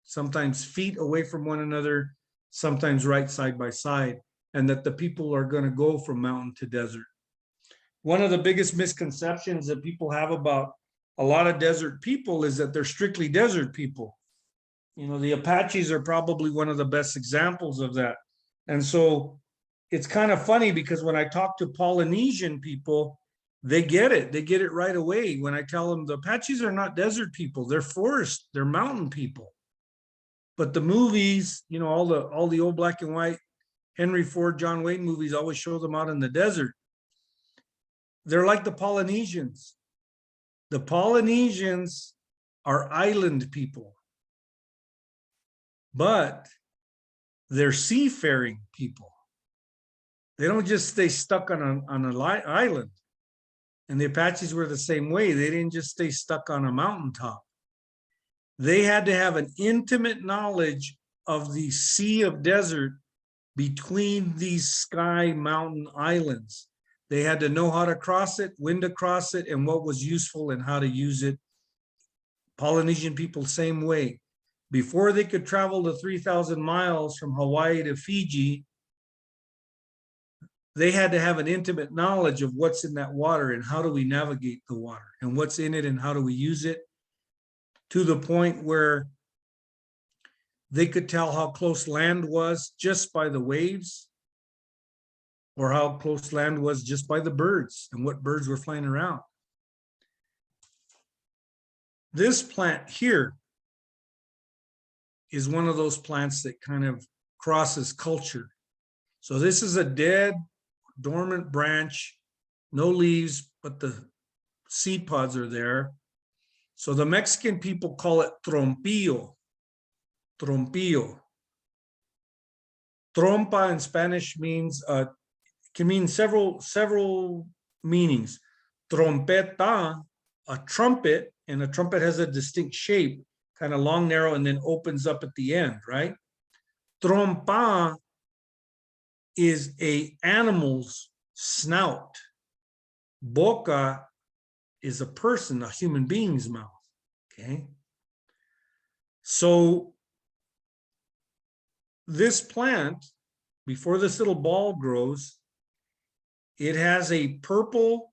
Sometimes feet away from one another, sometimes right side by side, and that the people are going to go from mountain to desert. One of the biggest misconceptions that people have about a lot of desert people is that they're strictly desert people. You know, the Apaches are probably one of the best examples of that. And so it's kind of funny because when I talk to Polynesian people, they get it. They get it right away when I tell them the Apaches are not desert people. They're forest, they're mountain people. But the movies, you know, all the old black and white Henry Ford, John Wayne movies always show them out in the desert. They're like the Polynesians. The Polynesians are island people, but they're seafaring people. They don't just stay stuck on an island. And the Apaches were the same way. They didn't just stay stuck on a mountaintop. They had to have an intimate knowledge of the sea of desert between these sky mountain islands. They had to know how to cross it, when to cross it, and what was useful and how to use it. Polynesian people, same way. Before they could travel the 3,000 miles from Hawaii to Fiji, they had to have an intimate knowledge of what's in that water and how do we navigate the water and what's in it and how do we use it, to the point where they could tell how close land was just by the waves, or how close land was just by the birds and what birds were flying around. This plant here is one of those plants that kind of crosses culture. So this is a dead, dormant branch, no leaves, but the seed pods are there. So the Mexican people call it trompillo. Trompillo. Trompa in Spanish means can mean several meanings. Trompeta, a trumpet, and a trumpet has a distinct shape, kind of long, narrow, and then opens up at the end, right? Trompa is a animal's snout. Boca is a person, a human being's mouth. Okay. So this plant, before this little ball grows, it has a purple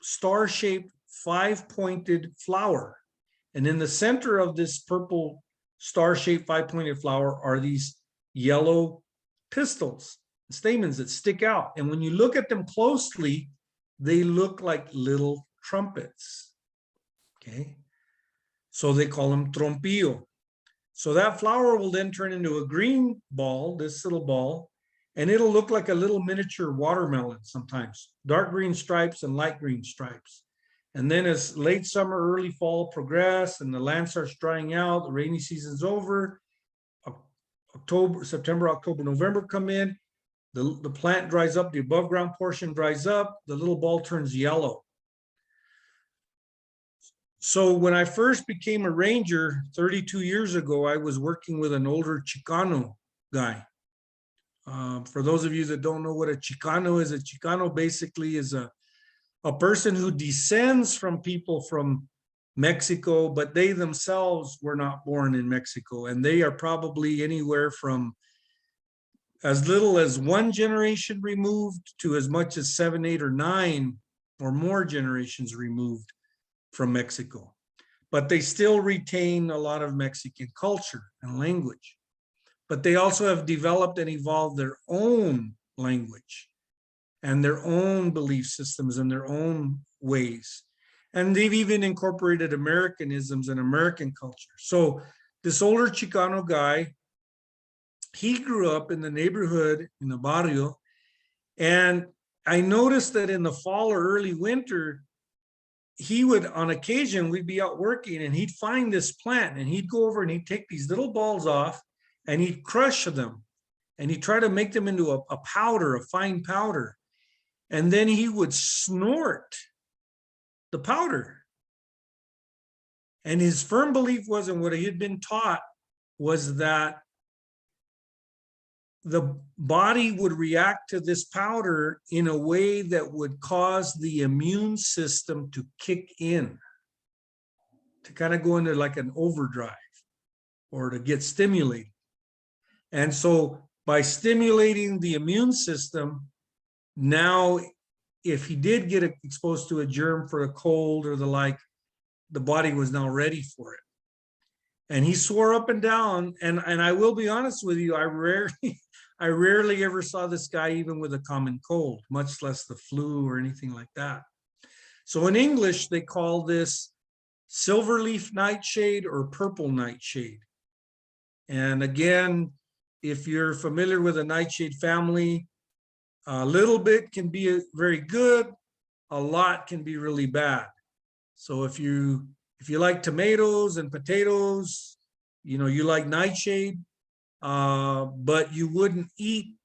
star-shaped 5-pointed flower. And in the center of this purple star-shaped 5-pointed flower are these yellow pistils, stamens that stick out. And when you look at them closely, they look like little trumpets. Okay. So they call them trompillo. So that flower will then turn into a green ball, this little ball, and it'll look like a little miniature watermelon sometimes, dark green stripes and light green stripes. And then as late summer, early fall progress and the land starts drying out, the rainy season's over, September, October, November come in, the plant dries up, the above ground portion dries up, the little ball turns yellow. So when I first became a ranger 32 years ago, I was working with an older Chicano guy. For those of you that don't know what a Chicano is, a Chicano basically is a person who descends from people from Mexico, but they themselves were not born in Mexico. And they are probably anywhere from as little as 1 generation removed to as much as 7, 8, or 9 or more generations removed from Mexico. But they still retain a lot of Mexican culture and language. But they also have developed and evolved their own language and their own belief systems and their own ways. And they've even incorporated Americanisms and American culture. So this older Chicano guy, he grew up in the neighborhood, in the barrio, and I noticed that in the fall or early winter, he would, on occasion, we'd be out working and he'd find this plant and he'd go over and he'd take these little balls off and he'd crush them and he'd try to make them into a powder, a fine powder. and then he would snort the powder. And his firm belief was, and what he had been taught was that the body would react to this powder in a way that would cause the immune system to kick in, to kind of go into like an overdrive or to get stimulated. And so by stimulating the immune system, now if he did get exposed to a germ for a cold or the like, the body was now ready for it. And he swore up and down, and I will be honest with you, I rarely ever saw this guy even with a common cold, much less the flu or anything like that. So in English, they call this silverleaf nightshade or purple nightshade. And again, if you're familiar with the nightshade family, a little bit can be very good, a lot can be really bad. So if you like tomatoes and potatoes, you know, you like nightshade, but you wouldn't eat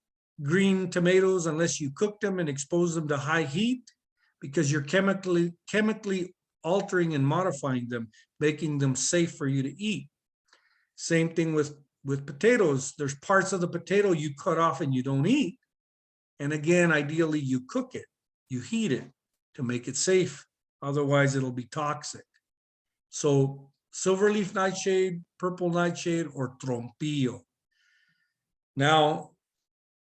green tomatoes unless you cooked them and exposed them to high heat, because you're chemically altering and modifying them, making them safe for you to eat. Same thing with potatoes. There's parts of the potato you cut off and you don't eat. And again, ideally you cook it, you heat it to make it safe. Otherwise it'll be toxic. So silverleaf nightshade, purple nightshade, or trompillo. Now,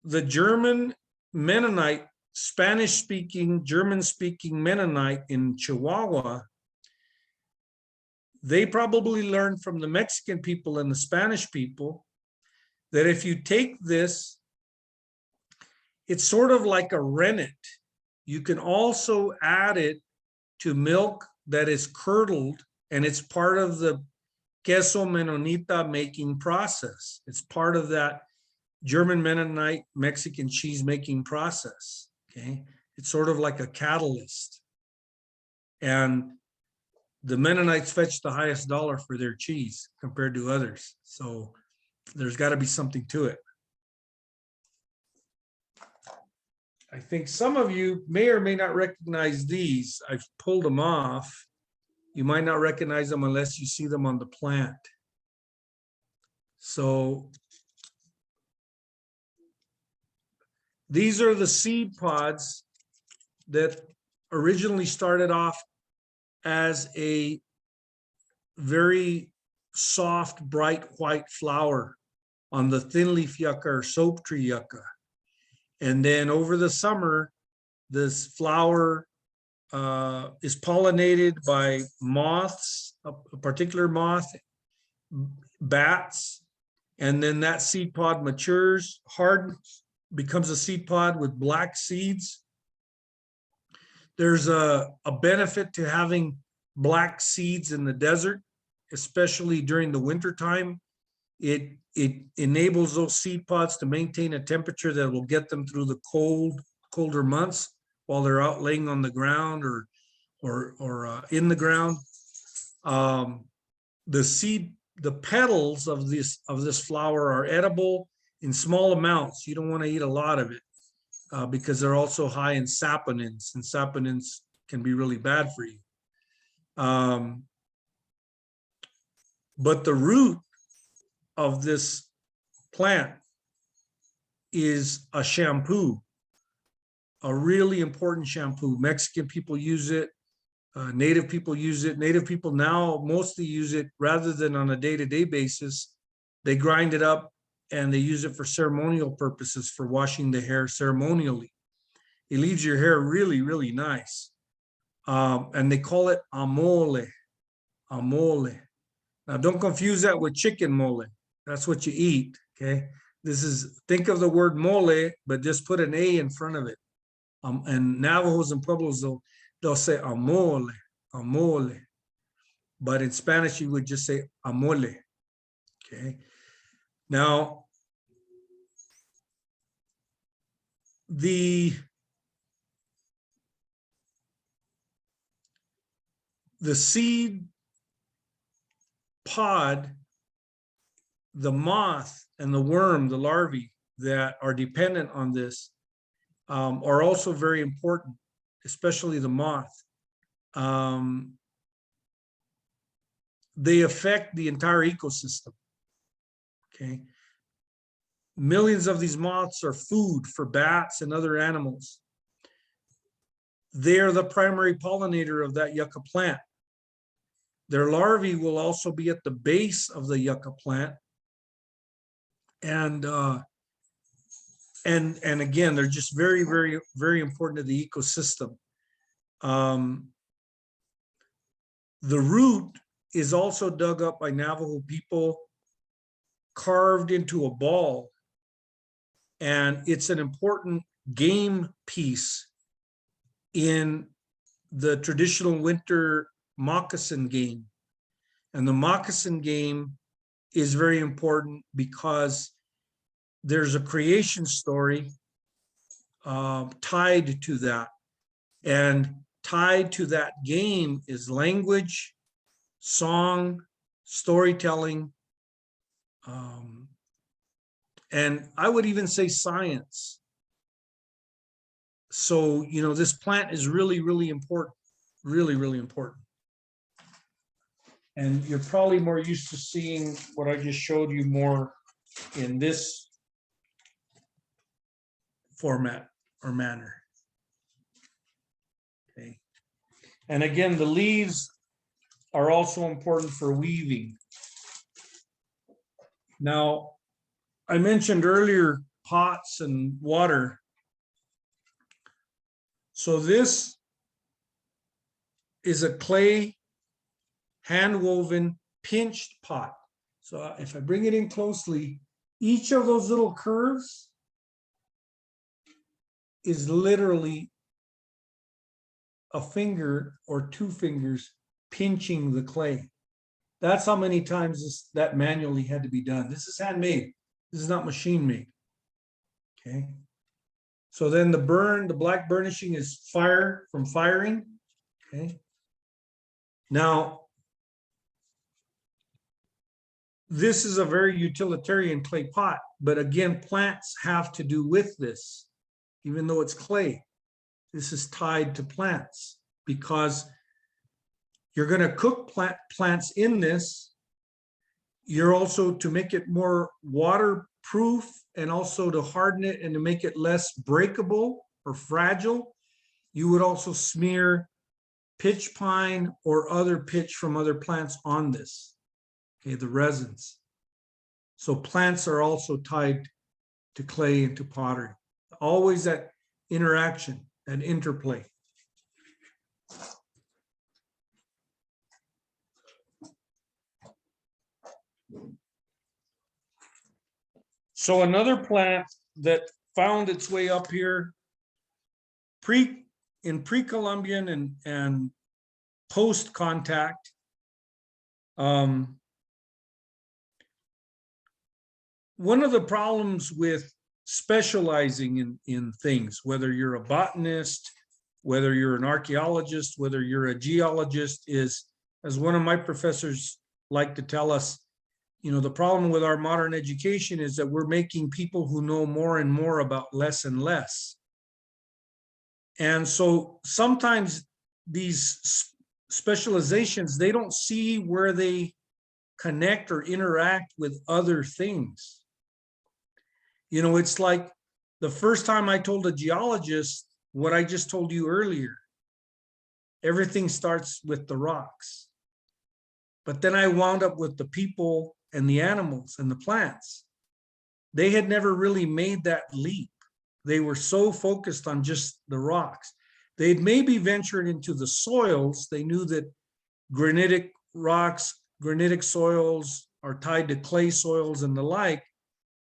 the German Mennonite, Spanish-speaking, German-speaking Mennonite in Chihuahua, they probably learned from the Mexican people and the Spanish people that if you take this, it's sort of like a rennet. You can also add it to milk that is curdled, and it's part of the queso Menonita making process. It's part of that German Mennonite Mexican cheese making process. Okay, it's sort of like a catalyst. And the Mennonites fetch the highest dollar for their cheese compared to others. So there's got to be something to it. I think some of you may or may not recognize these. I've pulled them off. You might not recognize them unless you see them on the plant. So these are the seed pods that originally started off as a very soft, bright white flower on the thin leaf yucca or soap tree yucca. And then over the summer, this flower is pollinated by moths, a particular moth, bats, and then that seed pod matures, hardens, becomes a seed pod with black seeds. There's a benefit to having black seeds in the desert, especially during the winter time. It enables those seed pods to maintain a temperature that will get them through the colder months while they're out laying on the ground or in the ground. The petals of this flower are edible in small amounts. You don't want to eat a lot of it because they're also high in saponins, and saponins can be really bad for you. But the root of this plant is a shampoo, a really important shampoo. Mexican people use it. Native people use it. Native people now mostly use it rather than on a day-to-day basis. They grind it up and they use it for ceremonial purposes, for washing the hair ceremonially. It leaves your hair really, really nice. And they call it amole. Amole. Now, don't confuse that with chicken mole. That's what you eat, okay? Think of the word mole, but just put an A in front of it. And Navajos and Pueblos, they'll say amole, amole. But in Spanish, you would just say amole, okay? Now, the seed pod, the moth and the worm, the larvae that are dependent on this, are also very important, especially the moth. They affect the entire ecosystem. Okay. Millions of these moths are food for bats and other animals. They are the primary pollinator of that yucca plant. Their larvae will also be at the base of the yucca plant. And again, they're just very, very, very important to the ecosystem. The root is also dug up by Navajo people, carved into a ball, and it's an important game piece in the traditional winter moccasin game. And the moccasin game is very important because there's a creation story tied to that. And tied to that game is language, song, storytelling, and I would even say science. So, you know, this plant is really, really important, really, really important. And you're probably more used to seeing what I just showed you more in this format or manner. Okay. And again, the leaves are also important for weaving. Now, I mentioned earlier pots and water. So this is a clay hand-woven pinched pot. So if I bring it in closely, each of those little curves is literally a finger or two fingers pinching the clay. That's how many times that manually had to be done. This is handmade. This is not machine made. Okay. So then the black burnishing is fire from firing. Okay. Now, this is a very utilitarian clay pot, but again, plants have to do with this, even though it's clay. This is tied to plants because you're going to cook plants in this. You're also to make it more waterproof and also to harden it and to make it less breakable or fragile. You would also smear pitch pine or other pitch from other plants on this, okay, the resins. So plants are also tied to clay and to pottery. Always that interaction, that interplay. So another plant that found its way up here in pre-Columbian and post-contact, one of the problems with specializing in things, whether you're a botanist, whether you're an archaeologist, whether you're a geologist, is, as one of my professors like to tell us, you know, the problem with our modern education is that we're making people who know more and more about less and less. And so sometimes these specializations, they don't see where they connect or interact with other things. You know, it's like the first time I told a geologist what I just told you earlier, everything starts with the rocks. But then I wound up with the people and the animals and the plants. They had never really made that leap. They were so focused on just the rocks. They'd maybe ventured into the soils. They knew that granitic rocks, granitic soils are tied to clay soils and the like,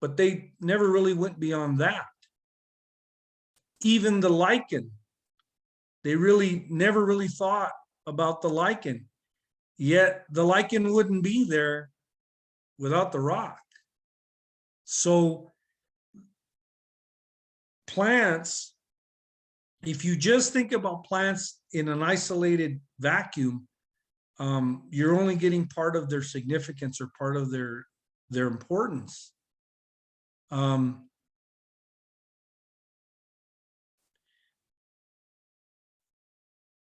but they never really went beyond that. Even the lichen, they really never really thought about the lichen. Yet the lichen wouldn't be there without the rock. So plants, if you just think about plants in an isolated vacuum, you're only getting part of their significance or part of their importance.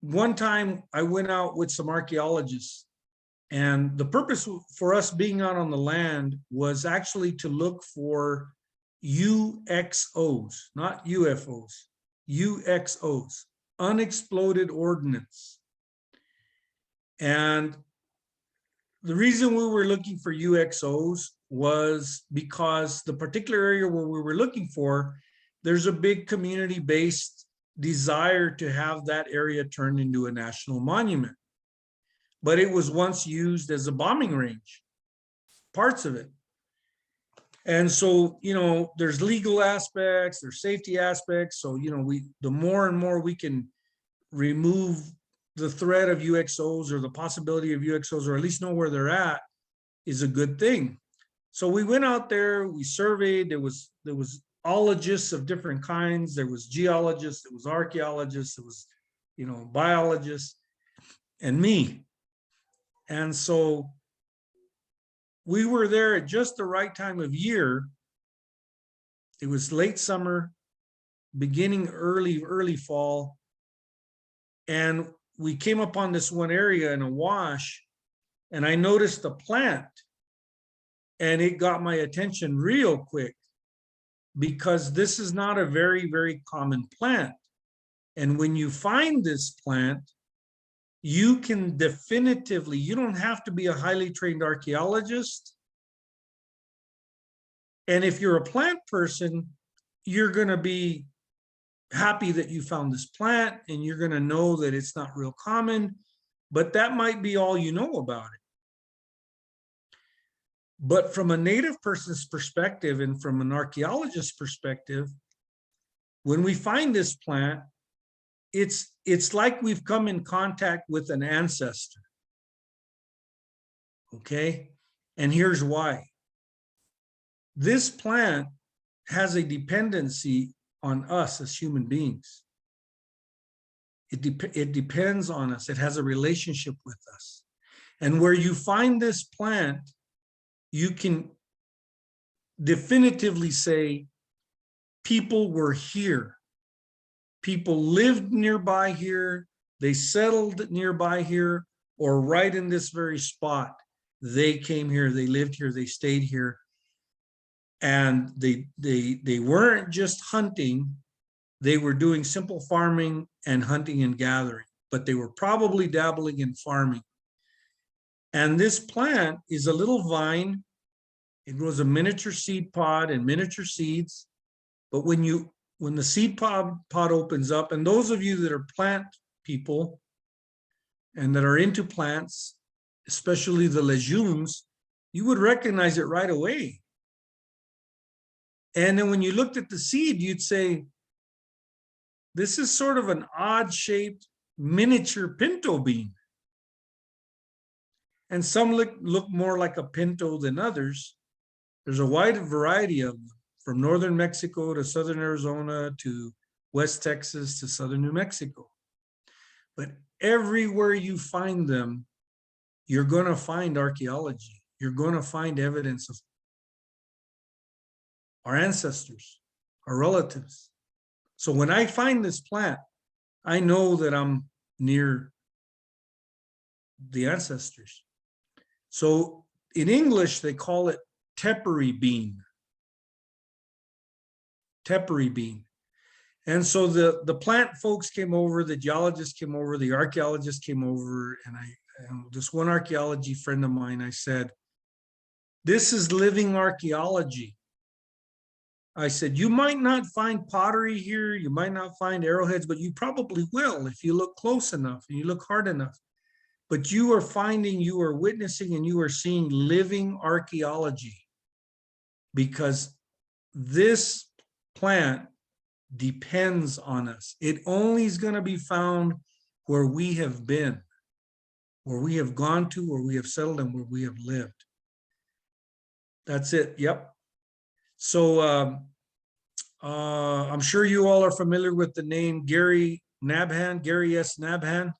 one time I went out with some archaeologists, and the purpose for us being out on the land was actually to look for UXOs, not UFOs, UXOs, unexploded ordnance. And the reason we were looking for UXOs was because the particular area where we were looking for, there's a big community-based desire to have that area turned into a national monument. But it was once used as a bombing range, parts of it. And so, you know, there's legal aspects, there's safety aspects. So, you know, the more and more we can remove the threat of UXOs or the possibility of UXOs, or at least know where they're at, is a good thing. So we went out there, we surveyed. There was ologists of different kinds. There was geologists, there was archaeologists, there was, you know, biologists, and me. And so we were there at just the right time of year. It was late summer, beginning early fall. And we came upon this one area in a wash, and I noticed a plant, and it got my attention real quick, because this is not a very, very common plant. And when you find this plant, you can definitively, you don't have to be a highly trained archaeologist. And if you're a plant person, you're going to be happy that you found this plant, and you're going to know that it's not real common, but that might be all you know about it. But from a native person's perspective and from an archaeologist's perspective, when we find this plant, it's like we've come in contact with an ancestor. Okay? And here's why. This plant has a dependency on us as human beings. It depends on us. It has a relationship with us. And where you find this plant, you can definitively say people were here. People lived nearby here. They settled nearby here, or right in this very spot. They came here, they lived here, they stayed here. And they weren't just hunting, they were doing simple farming and hunting and gathering, but they were probably dabbling in farming. And this plant is a little vine. It grows a miniature seed pod and miniature seeds. But when the seed pod opens up, and those of you that are plant people and that are into plants, especially the legumes, you would recognize it right away. And then when you looked at the seed, you'd say, this is sort of an odd shaped miniature pinto bean. And some look more like a pinto than others. There's a wide variety of them, from northern Mexico to southern Arizona to West Texas to southern New Mexico. But everywhere you find them, you're going to find archaeology. You're going to find evidence of our ancestors, our relatives. So when I find this plant, I know that I'm near the ancestors. So in English, they call it tepary bean. Tepary bean. And so the plant folks came over, the geologists came over, the archaeologists came over, and this one archaeology friend of mine, I said, this is living archaeology. I said, you might not find pottery here, you might not find arrowheads, but you probably will if you look close enough and you look hard enough. But you are finding, you are witnessing, and you are seeing living archaeology, because this plant depends on us. It only is going to be found where we have been, where we have gone to, where we have settled, and where we have lived. That's it. Yep. So I'm sure you all are familiar with the name Gary Nabhan, Gary S. Nabhan.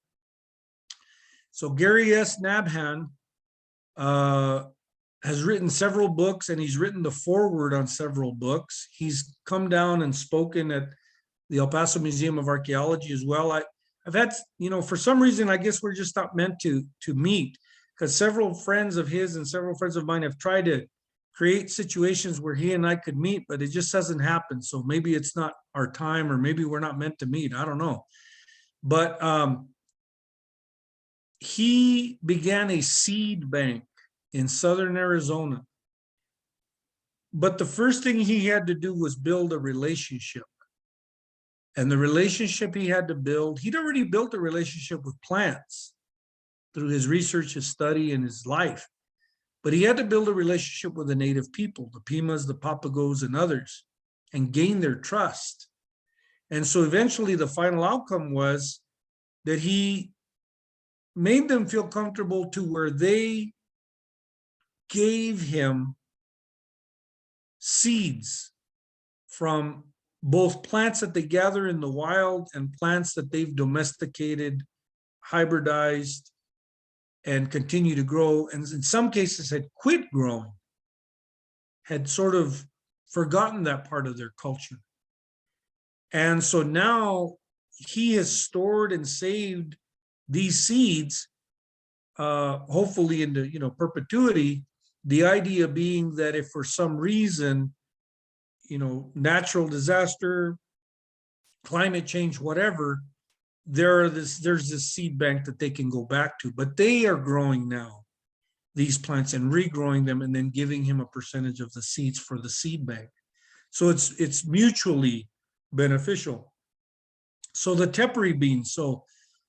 So Gary S. Nabhan has written several books, and he's written the foreword on several books. He's come down and spoken at the El Paso Museum of Archaeology as well. I've had, for some reason, I guess we're just not meant to meet, because several friends of his and several friends of mine have tried to create situations where he and I could meet, but it just hasn't happened. So maybe it's not our time, or maybe we're not meant to meet. I don't know. But he began a seed bank in southern Arizona. But the first thing he had to do was build a relationship. And the relationship he had to build, he'd already built a relationship with plants through his research, his study, and his life. But he had to build a relationship with the native people, the Pimas, the Papagos, and others, and gain their trust. And so eventually the final outcome was that he made them feel comfortable to where they gave him seeds from both plants that they gather in the wild and plants that they've domesticated, hybridized, and continue to grow, and in some cases had quit growing, had sort of forgotten that part of their culture. And so now he has stored and saved these seeds, hopefully into perpetuity. The idea being that if for some reason, natural disaster, climate change, whatever, there's this seed bank that they can go back to. But they are growing now these plants and regrowing them, and then giving him a percentage of the seeds for the seed bank. So it's mutually beneficial. So the tepary beans. So,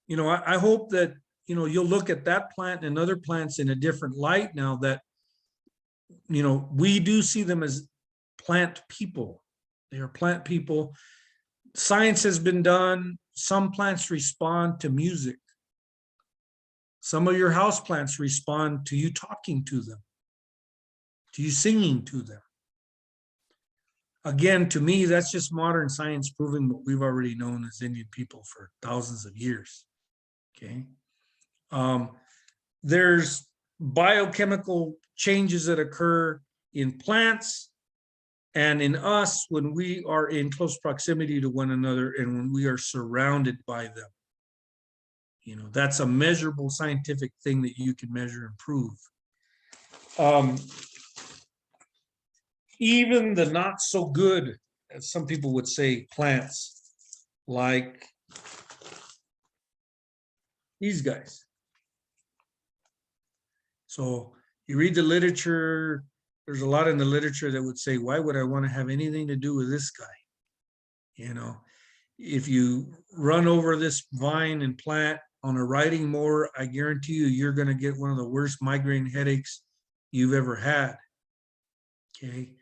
I hope that you'll look at that plant and other plants in a different light now that we do see them as plant people. They are plant people. Science has been done. Some plants respond to music. Some of your house plants respond to you talking to them, to you singing to them. Again, to me, that's just modern science proving what we've already known as Indian people for thousands of years. Okay. There's biochemical changes that occur in plants and in us when we are in close proximity to one another and when we are surrounded by them. That's a measurable scientific thing that you can measure and prove. Even the not so good, as some people would say, plants, like these guys. So you read the literature, there's a lot in the literature that would say, why would I want to have anything to do with this guy? If you run over this vine and plant on a riding mower, I guarantee you're going to get one of the worst migraine headaches you've ever had. Okay.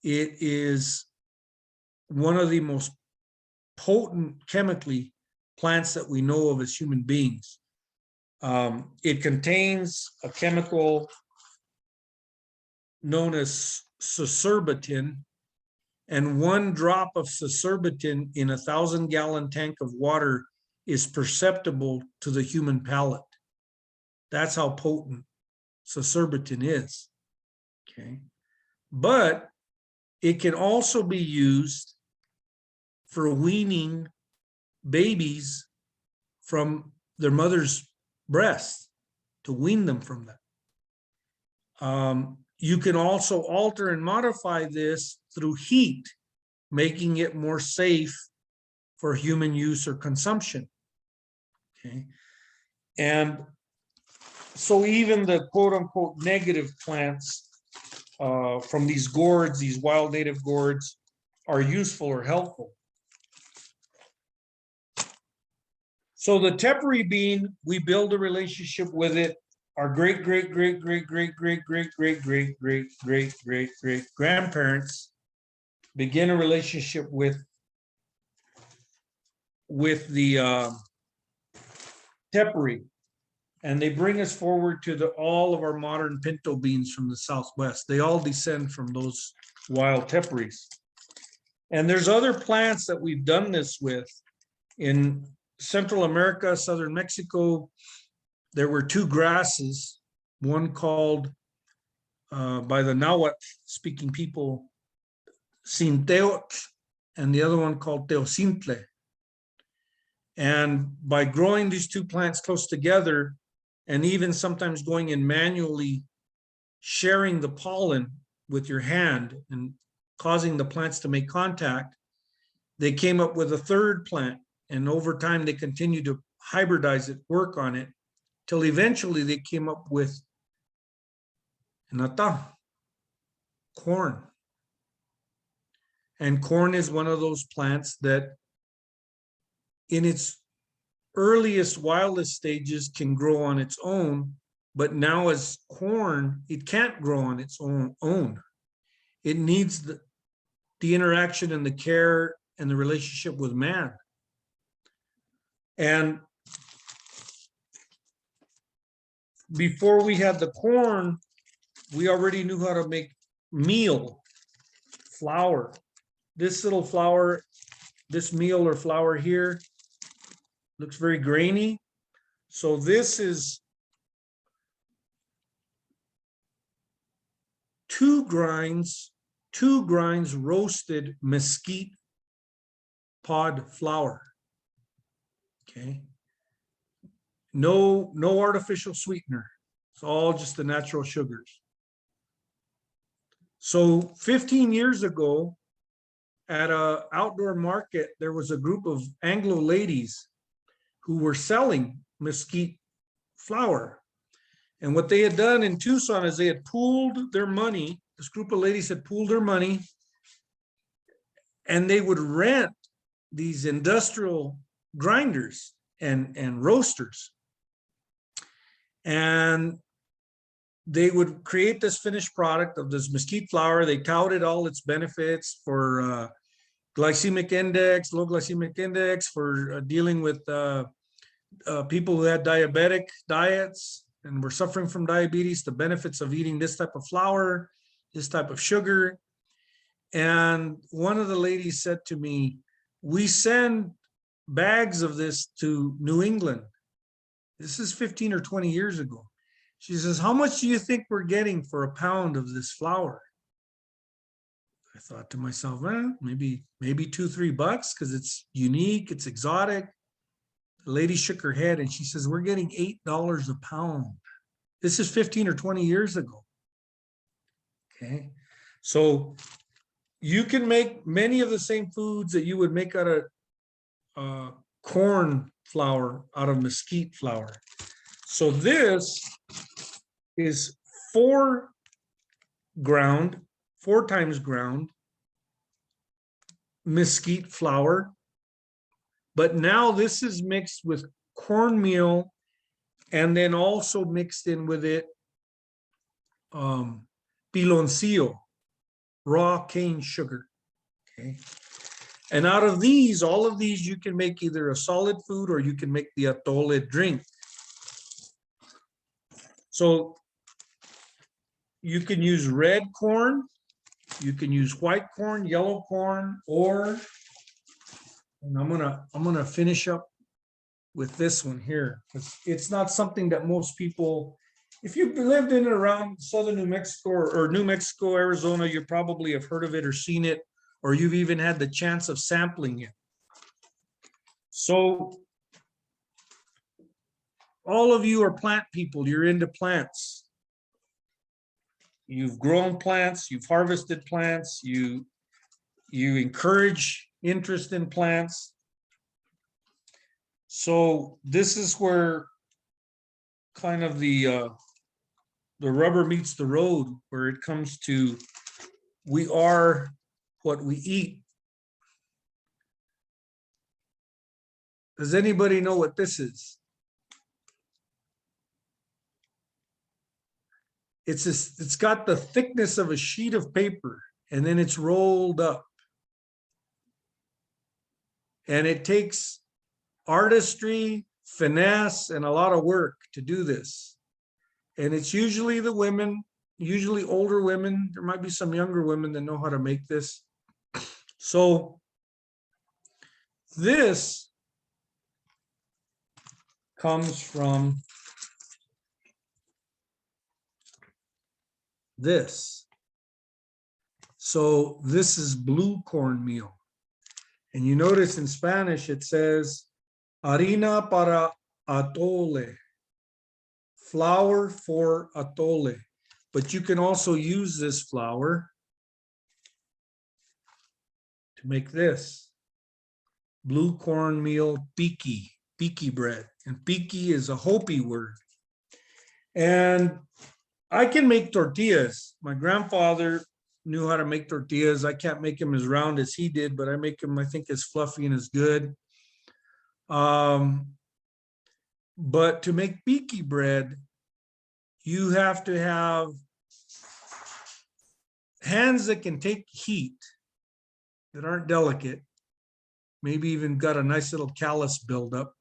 It is one of the most potent chemically plants that we know of as human beings. It contains a chemical known as succerbitin, and 1 drop of succerbitin in a 1,000-gallon tank of water is perceptible to the human palate. That's how potent succerbitin is. Okay, but it can also be used for weaning babies from their mother's breast, to wean them from that. You can also alter and modify this through heat, making it more safe for human use or consumption. Okay, and so even the quote unquote negative plants from these gourds, these wild native gourds, are useful or helpful. So the tepary bean, we build a relationship with it. Our great grandparents begin a relationship with the tepary, and they bring us forward to all of our modern pinto beans from the Southwest. They all descend from those wild teparies. And there's other plants that we've done this with in Central America, Southern Mexico. There were 2 grasses, one called by the Nahuatl speaking people, Sinteotl, and the other one called Teocintle. And by growing these two plants close together, and even sometimes going and manually sharing the pollen with your hand and causing the plants to make contact, they came up with a third plant. And over time, they continued to hybridize it, work on it, till eventually they came up with nata, corn. And corn is one of those plants that in its earliest, wildest stages can grow on its own, but now as corn, it can't grow on its own. It needs the interaction and the care and the relationship with man. And before we had the corn, we already knew how to make meal, flour. This little flour, this meal or flour here, looks very grainy. So this is 2 grinds roasted mesquite pod flour. Okay. No artificial sweetener. It's all just the natural sugars. So 15 years ago, at an outdoor market, there was a group of Anglo ladies who were selling mesquite flour. And what they had done in Tucson is they had pooled their money. This group of ladies had pooled their money, and they would rent these industrial grinders and roasters. And they would create this finished product of this mesquite flour. They touted all its benefits for glycemic index, low glycemic index, for dealing with people who had diabetic diets and were suffering from diabetes, the benefits of eating this type of flour, this type of sugar. And one of the ladies said to me, we send bags of this to New England. This is 15 or 20 years ago. She says, how much do you think we're getting for a pound of this flour? I thought to myself, well, maybe $2-3 because it's unique, it's exotic. The lady shook her head and she says, we're getting $8 a pound. This is 15 or 20 years ago. Okay. So you can make many of the same foods that you would make out of corn flour, out of mesquite flour. So this is 4 times ground mesquite flour. But now this is mixed with cornmeal and then also mixed in with it piloncillo, raw cane sugar. Okay. And out of these, all of these, you can make either a solid food or you can make the atole drink. So you can use red corn, you can use white corn, yellow corn, or, and I'm gonna finish up with this one here, because it's not something that most people, if you've lived in and around southern New Mexico or New Mexico, Arizona, you probably have heard of it or seen it, or you've even had the chance of sampling it. So all of you are plant people, you're into plants. You've grown plants, you've harvested plants, you encourage interest in plants. So this is where kind of the rubber meets the road, where it comes to we are what we eat. Does anybody know what this is? It's got the thickness of a sheet of paper, and then it's rolled up. And it takes artistry, finesse, and a lot of work to do this. And it's usually the women, usually older women. There might be some younger women that know how to make this. So this comes from this. So this is blue cornmeal. And you notice in Spanish, it says Harina para atole. Flour for atole. But you can also use this flour to make this blue cornmeal piki bread. And piki is a Hopi word. And I can make tortillas. My grandfather knew how to make tortillas. I can't make them as round as he did, but I make them, I think, as fluffy and as good. But to make piki bread, you have to have hands that can take heat, that aren't delicate, maybe even got a nice little callus buildup.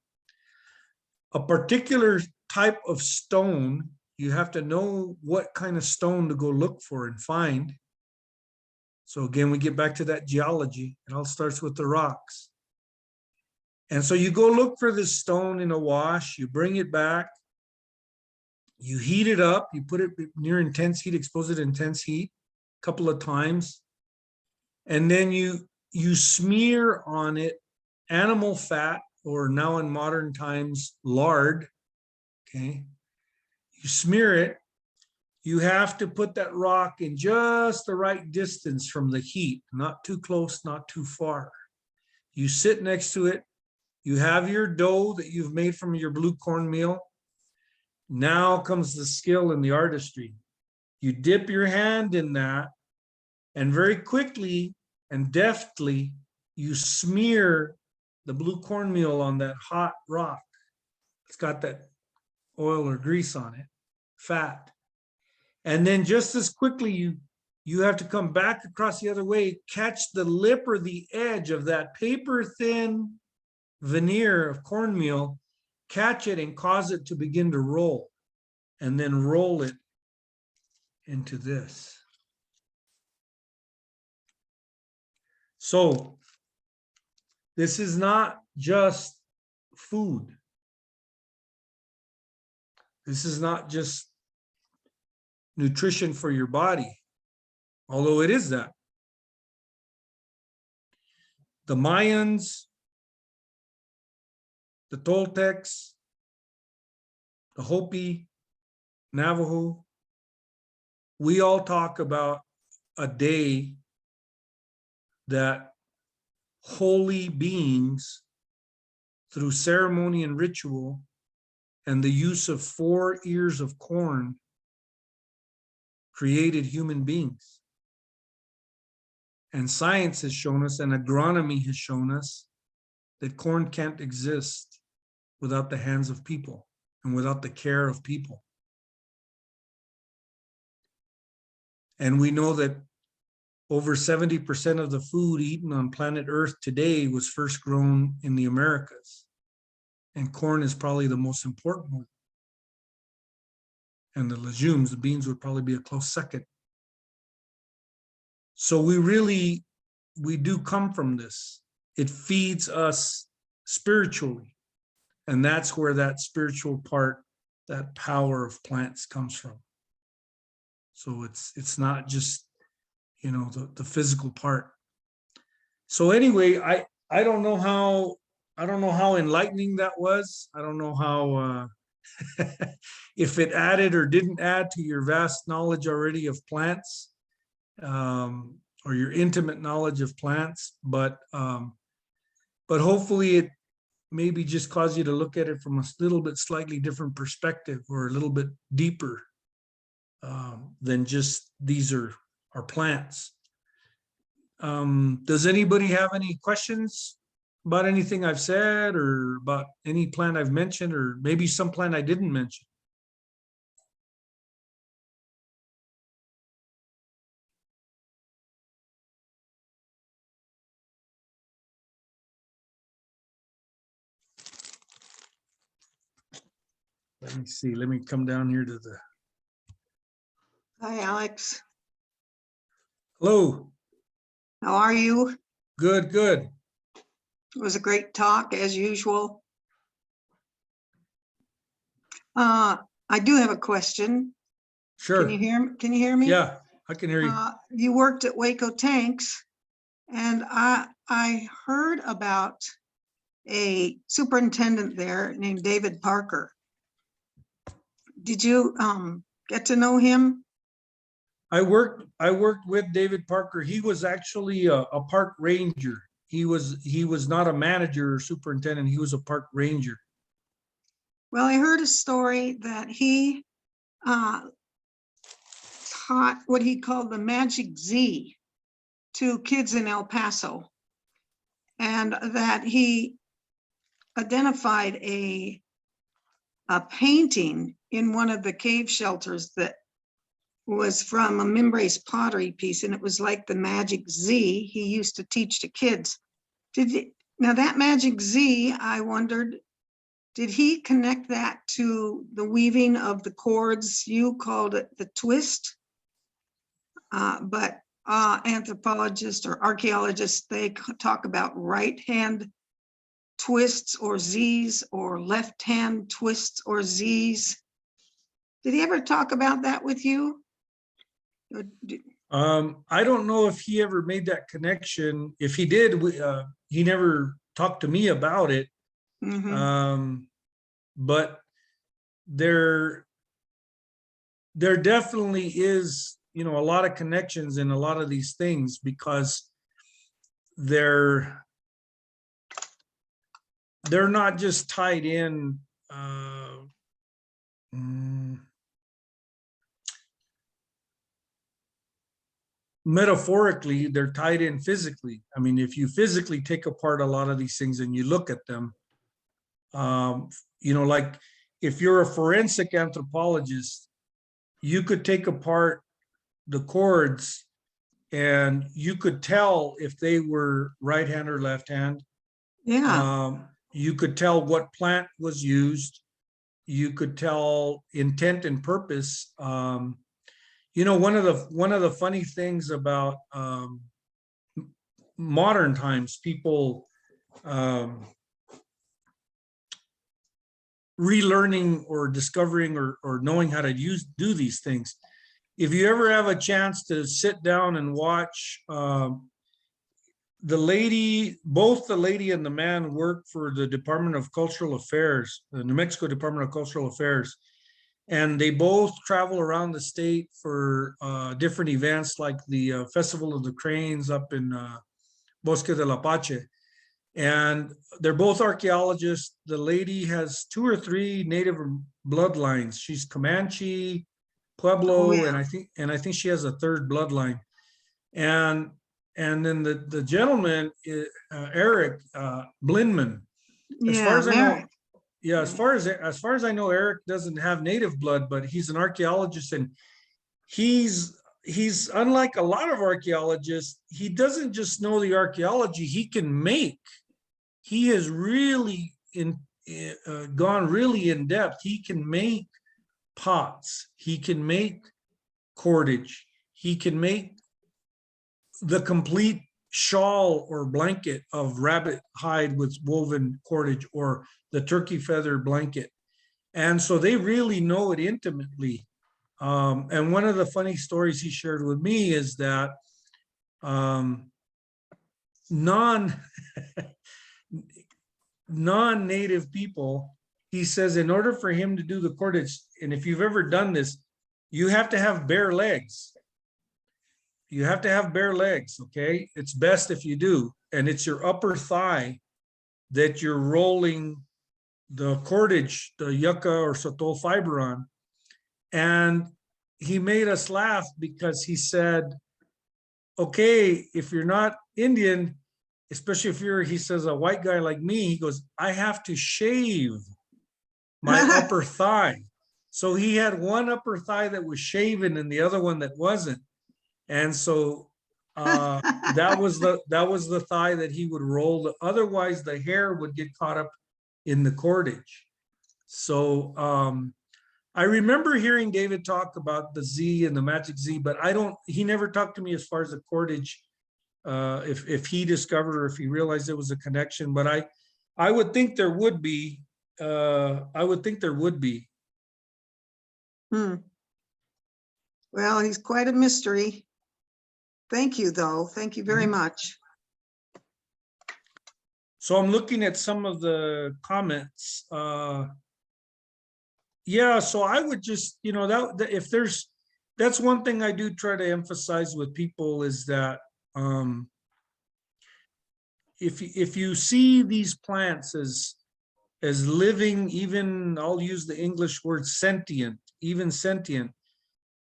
A particular type of stone, you have to know what kind of stone to go look for and find. So again, we get back to that geology. It all starts with the rocks. And so you go look for this stone in a wash, you bring it back, you heat it up, you put it near intense heat, expose it to intense heat a couple of times, and then you smear on it animal fat, or now in modern times, lard. Okay. You smear it. You have to put that rock in just the right distance from the heat, not too close, not too far. You sit next to it. You have your dough that you've made from your blue cornmeal. Now comes the skill and the artistry. You dip your hand in that, and very quickly and deftly, you smear the blue cornmeal on that hot rock. It's got that oil or grease on it, fat. And then just as quickly, you have to come back across the other way, catch the lip or the edge of that paper thin veneer of cornmeal, catch it and cause it to begin to roll, and then roll it into this. So this is not just food. This is not just nutrition for your body, although it is that. The Mayans, the Toltecs, the Hopi, Navajo, we all talk about a day that holy beings, through ceremony and ritual and the use of 4 ears of corn, created human beings. And science has shown us, and agronomy has shown us, that corn can't exist without the hands of people and without the care of people. And we know that over 70% of the food eaten on planet Earth today was first grown in the Americas. And corn is probably the most important one. And the legumes, the beans, would probably be a close second. So we do come from this. It feeds us spiritually. And that's where that spiritual part, that power of plants comes from. So it's not just, the physical part. So anyway, I don't know how enlightening that was. I don't know how if it added or didn't add to your vast knowledge already of plants, or your intimate knowledge of plants, but hopefully it maybe just caused you to look at it from a little bit slightly different perspective, or a little bit deeper than just these are plants. Does anybody have any questions about anything I've said, or about any plant I've mentioned, or maybe some plant I didn't mention? Let me see. Let me come down here to the. Hi, Alex. Hello. How are you? Good, good. It was a great talk as usual. I do have a question. Sure. Can you hear me? Yeah, I can hear you. You worked at Waco Tanks, and I heard about a superintendent there named David Parker. Did you get to know him? I worked with David Parker. He was actually a park ranger. He was not a manager or superintendent. He was a park ranger. Well, I heard a story that he taught what he called the Magic Z to kids in El Paso, and that he identified a painting in one of the cave shelters that was from a Mimbres pottery piece, and it was like the Magic Z he used to teach to kids. Now that Magic Z, I wondered, did he connect that to the weaving of the cords? You called it the twist, but anthropologists or archaeologists, they talk about right hand twists or Z's or left hand twists or Z's. Did he ever talk about that with you? I don't know if he ever made that connection. If he did, he never talked to me about it. Mhm. But there definitely is, a lot of connections in a lot of these things, because they're not just tied in metaphorically, they're tied in physically. I mean, if you physically take apart a lot of these things and you look at them, like if you're a forensic anthropologist, you could take apart the cords and you could tell if they were right hand or left hand. Yeah. You could tell what plant was used. You could tell intent and purpose. One of the funny things about modern times, people relearning or discovering or knowing how to do these things. If you ever have a chance to sit down and watch both the lady and the man work for the Department of Cultural Affairs, the New Mexico Department of Cultural Affairs, and they both travel around the state for different events like the Festival of the Cranes up in Bosque del Apache. And they're both archaeologists. The lady has 2 or 3 native bloodlines. She's Comanche, Pueblo, Oh, yeah. and I think she has a 3rd bloodline. And then the gentleman, Eric Blinman. As far Yeah, as I know, Merrick. yeah, as far as I know, Eric doesn't have native blood, but he's an archaeologist, and he's unlike a lot of archaeologists. He doesn't just know the archaeology; he has really gone really in depth. He can make pots. He can make cordage. He can make the complete shawl or blanket of rabbit hide with woven cordage, or the turkey feather blanket. And so they really know it intimately. And one of the funny stories he shared with me is that non-native people, he says, in order for him to do the cordage, and if you've ever done this, you have to have bare legs. You have to have bare legs, okay? It's best if you do. And it's your upper thigh that you're rolling the cordage, the yucca or sotol fiber on. And he made us laugh because he said, okay, if you're not Indian, especially if you're, he says, a white guy like me, he goes, I have to shave my upper thigh. So he had one upper thigh that was shaven and the other one that wasn't. And so that was the thigh that he would roll. Otherwise, the hair would get caught up in the cordage. So I remember hearing David talk about the Z and the Magic Z, but he never talked to me as far as the cordage, if he discovered or if he realized there was a connection. But I would think there would be. Well, he's quite a mystery. Thank you, though. Thank you very much. So I'm looking at some of the comments. Yeah, so I would just, if that's one thing I do try to emphasize with people is that if you see these plants as living, even I'll use the English word sentient, even sentient,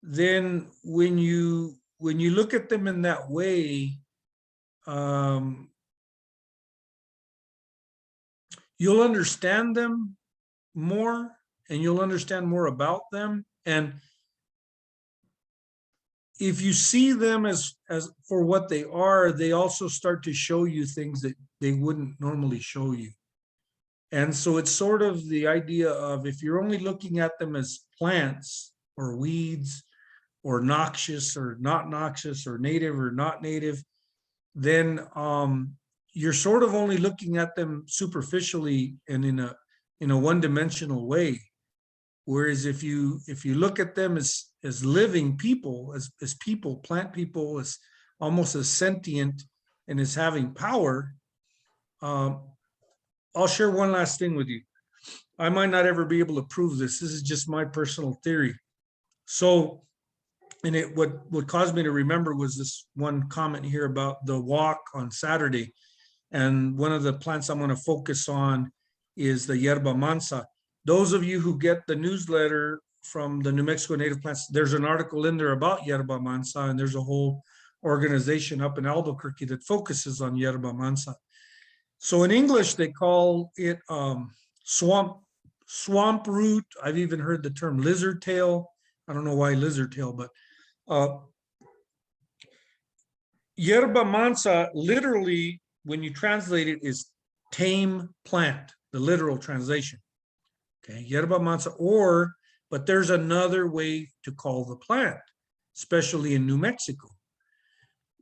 then when you look at them in that way, you'll understand them more and you'll understand more about them. And if you see them as for what they are, they also start to show you things that they wouldn't normally show you. And so it's sort of the idea of, if you're only looking at them as plants or weeds or noxious or not noxious or native or not native, then you're sort of only looking at them superficially and in a one-dimensional way. Whereas if you look at them as living people, as people, plant people, as almost as sentient and as having power, I'll share one last thing with you. I might not ever be able to prove this. This is just my personal theory. So, and what caused me to remember was this one comment here about the walk on Saturday. And one of the plants I'm going to focus on is the yerba mansa. Those of you who get the newsletter from the New Mexico Native Plants, there's an article in there about yerba mansa, and there's a whole organization up in Albuquerque that focuses on yerba mansa. So in English, they call it swamp root. I've even heard the term lizard tail. I don't know why lizard tail, but yerba mansa literally, when you translate it, is tame plant, the literal translation. Okay, yerba mansa, but there's another way to call the plant, especially in New Mexico.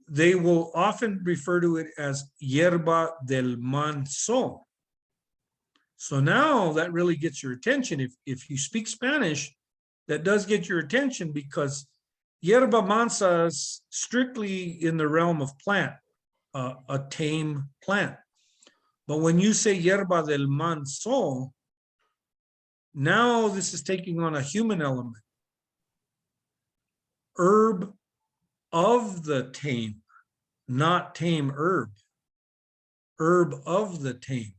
They will often refer to it as yerba del manso. So now that really gets your attention. If you speak Spanish, that does get your attention, because yerba mansa is strictly in the realm of plant, a tame plant. But when you say yerba del manso, now this is taking on a human element. Herb of the tame, not tame herb. Herb of the tame.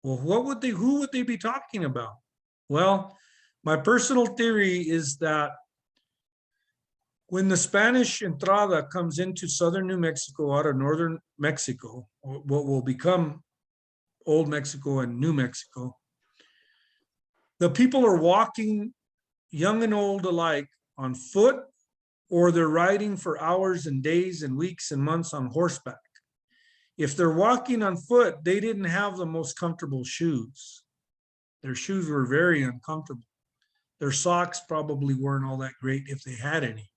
Well, who would they be talking about? Well, my personal theory is that when the Spanish entrada comes into southern New Mexico out of northern Mexico, what will become Old Mexico and New Mexico, the people are walking, young and old alike, on foot, or they're riding for hours and days and weeks and months on horseback. If they're walking on foot, they didn't have the most comfortable shoes. Their shoes were very uncomfortable. Their socks probably weren't all that great if they had any.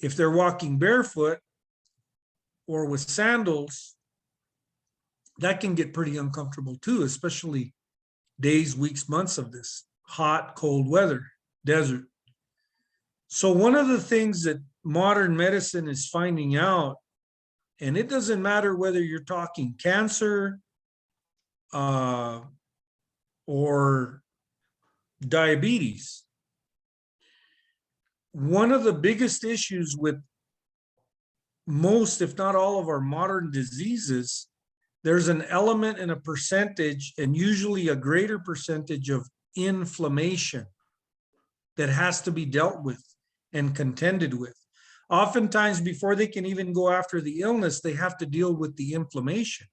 If they're walking barefoot or with sandals, that can get pretty uncomfortable too, especially days, weeks, months of this hot, cold weather, desert. So one of the things that modern medicine is finding out, and it doesn't matter whether you're talking cancer or diabetes, one of the biggest issues with most, if not all, of our modern diseases, there's an element and a percentage, and usually a greater percentage, of inflammation that has to be dealt with and contended with. Oftentimes, before they can even go after the illness, they have to deal with the inflammation.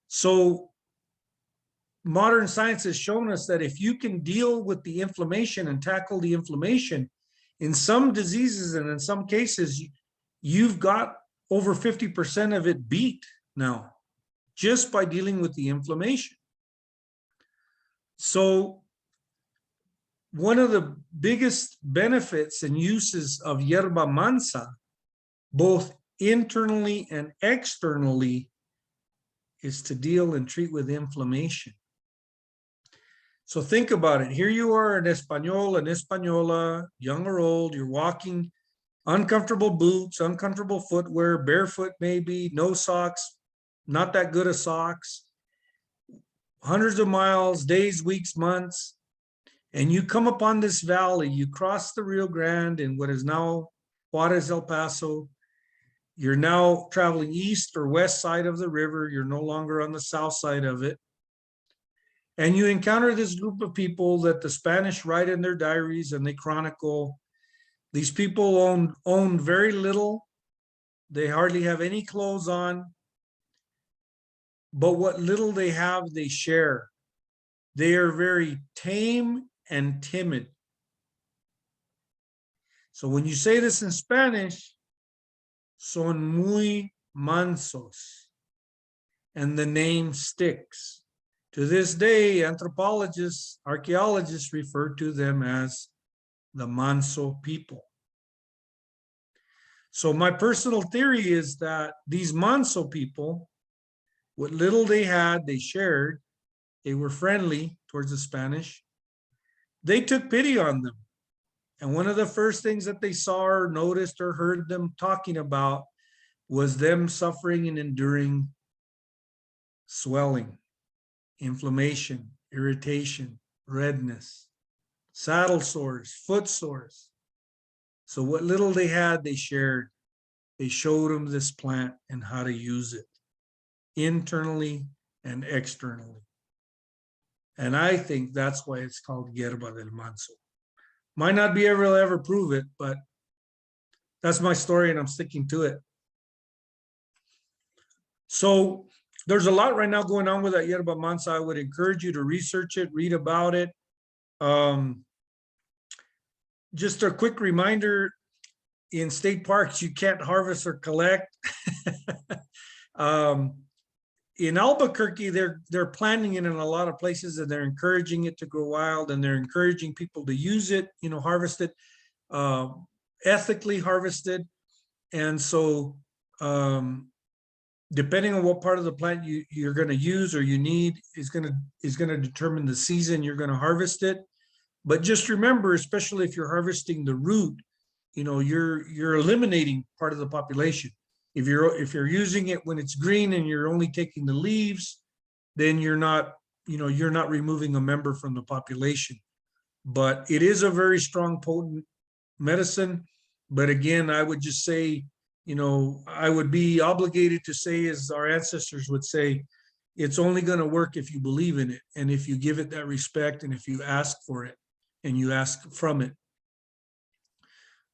So modern science has shown us that if you can deal with the inflammation and tackle the inflammation, in some diseases and in some cases, you've got over 50% of it beat now, just by dealing with the inflammation. So one of the biggest benefits and uses of yerba mansa, both internally and externally, is to deal and treat with inflammation. So think about it. Here you are, an Espanol, an Española, young or old, you're walking uncomfortable boots, uncomfortable footwear, barefoot maybe, no socks, not that good of socks, hundreds of miles, days, weeks, months, and you come upon this valley, you cross the Rio Grande in what is now Juarez, El Paso. You're now traveling east or west side of the river. You're no longer on the south side of it. And you encounter this group of people that the Spanish write in their diaries and they chronicle. These people own very little. They hardly have any clothes on. But what little they have, they share. They are very tame and timid. So when you say this in Spanish, son muy mansos, and the name sticks. To this day, anthropologists, archaeologists refer to them as the Manso people. So my personal theory is that these Manso people, what little they had, they shared. They were friendly towards the Spanish. They took pity on them. And one of the first things that they saw or noticed or heard them talking about was them suffering and enduring swelling, inflammation, irritation, redness, saddle sores, foot sores. So what little they had, they shared. They showed them this plant and how to use it internally and externally. And I think that's why it's called Hierba del Manso. Might not be able to ever prove it, but that's my story and I'm sticking to it. So there's a lot right now going on with that Hierba Mansa. I would encourage you to research it, read about it. Just a quick reminder, in state parks, you can't harvest or collect. In Albuquerque, they're planting it in a lot of places and they're encouraging it to grow wild and they're encouraging people to use it, harvest it, ethically harvested. And so depending on what part of the plant you're going to use or you need is going to determine the season you're going to harvest it. But just remember, especially if you're harvesting the root, you're eliminating part of the population. If you're using it when it's green and you're only taking the leaves, then you're not removing a member from the population. But it is a very strong, potent medicine. But again, I would just say, I would be obligated to say, as our ancestors would say, it's only going to work if you believe in it and if you give it that respect and if you ask for it and you ask from it.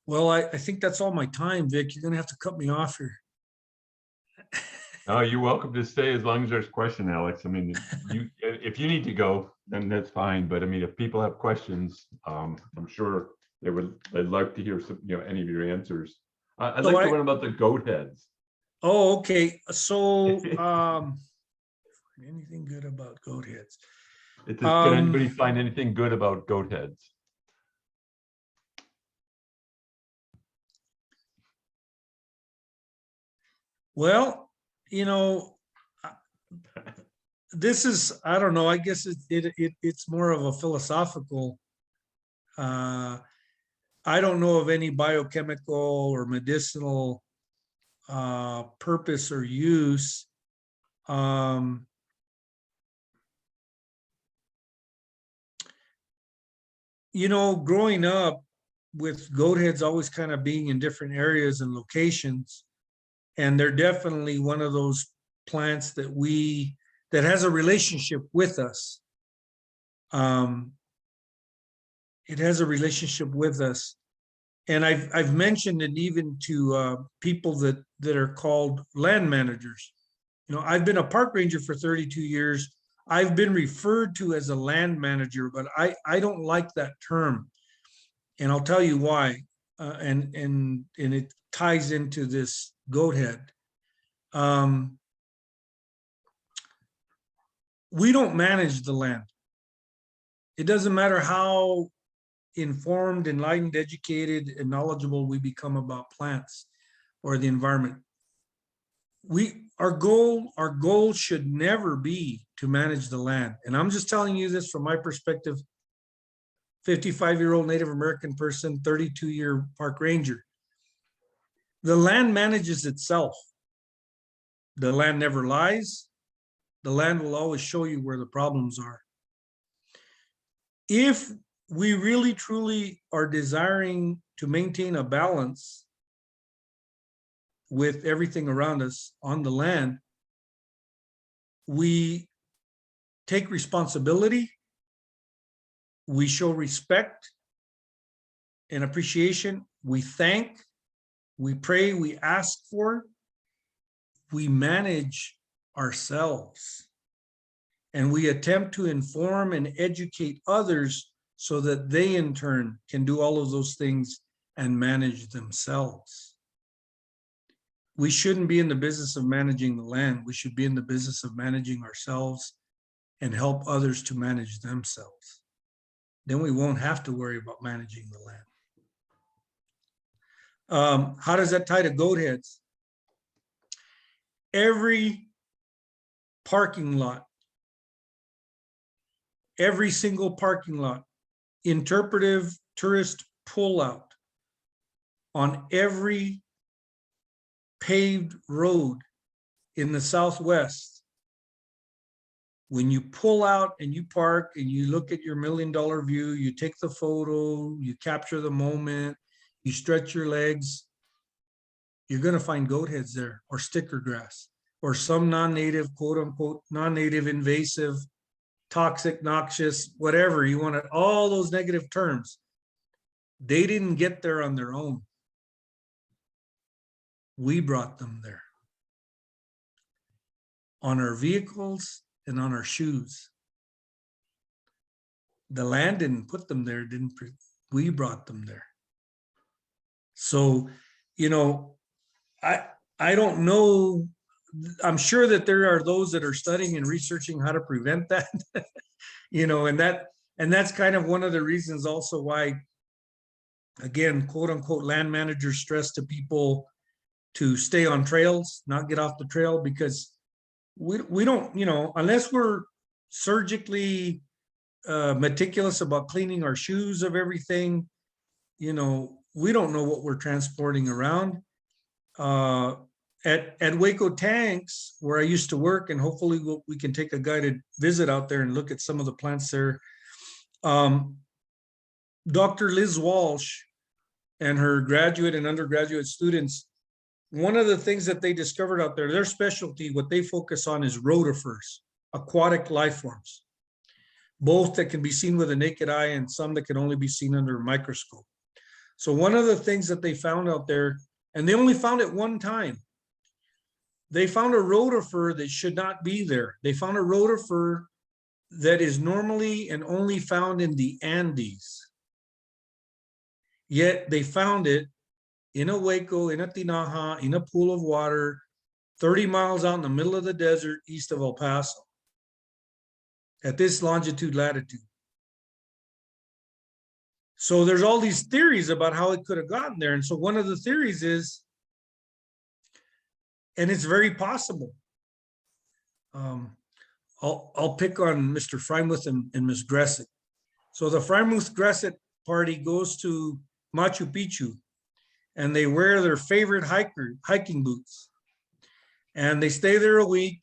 Well, I think that's all my time, Vic. You're going to have to cut me off here. No, you're welcome to stay as long as there's question, Alex. I mean, if you need to go, then that's fine. But I mean, if people have questions, I'm sure they'd like to hear some, any of your answers. I'd like to learn about the goat heads. Oh, okay. So, anything good about goat heads? Can anybody find anything good about goat heads? Well, this is, I don't know, I guess it's more of a philosophical, I don't know of any biochemical or medicinal purpose or use. Growing up with goat heads always kind of being in different areas and locations, and they're definitely one of those plants that has a relationship with us. It has a relationship with us. And I've mentioned it even to people that are called land managers. I've been a park ranger for 32 years. I've been referred to as a land manager, but I don't like that term. And I'll tell you why. And it ties into this goat head. We don't manage the land. It doesn't matter how informed, enlightened, educated, and knowledgeable we become about plants or the environment. Our goal should never be to manage the land. And I'm just telling you this from my perspective, 55-year-old Native American person, 32-year park ranger. The land manages itself. The land never lies. The land will always show you where the problems are. If we really truly are desiring to maintain a balance with everything around us on the land, we take responsibility, we show respect and appreciation, we thank, we pray, we ask for, we manage ourselves, and we attempt to inform and educate others so that they in turn can do all of those things and manage themselves. We shouldn't be in the business of managing the land. We should be in the business of managing ourselves and help others to manage themselves. Then we won't have to worry about managing the land. How does that tie to goat heads? Every parking lot, every single parking lot, interpretive tourist pullout on every paved road in the Southwest, when you pull out and you park and you look at your $1 million view, you take the photo, you capture the moment, you stretch your legs, you're going to find goat heads there, or sticker grass, or some non-native, quote unquote, non-native, invasive, toxic, noxious, whatever you want to, all those negative terms. They didn't get there on their own. We brought them there on our vehicles and on our shoes. The land didn't put them there, we brought them there. So, you know, I don't know. I'm sure that there are those that are studying and researching how to prevent that, you know, and that's kind of one of the reasons also why, again, quote unquote, land managers stress to people to stay on trails, not get off the trail, because we don't, you know, unless we're surgically meticulous about cleaning our shoes of everything, you know, we don't know what we're transporting around. At Waco Tanks, where I used to work, and hopefully we can take a guided visit out there and look at some of the plants there. Dr. Liz Walsh and her graduate and undergraduate students, one of the things that they discovered out there, their specialty, what they focus on is rotifers, aquatic life forms, both that can be seen with the naked eye and some that can only be seen under a microscope. So one of the things that they found out there, and they only found it one time, they found a rotifer that should not be there. They found a rotifer that is normally and only found in the Andes. Yet they found it in a Waco, in a Tinaja, in a pool of water, 30 miles out in the middle of the desert east of El Paso, at this longitude, latitude. So there's all these theories about how it could have gotten there. And so one of the theories is, and it's very possible, I'll pick on Mr. Freimuth and Ms. Gressett. So the Freimuth-Gressett party goes to Machu Picchu, and they wear their favorite hiking boots, and they stay there a week,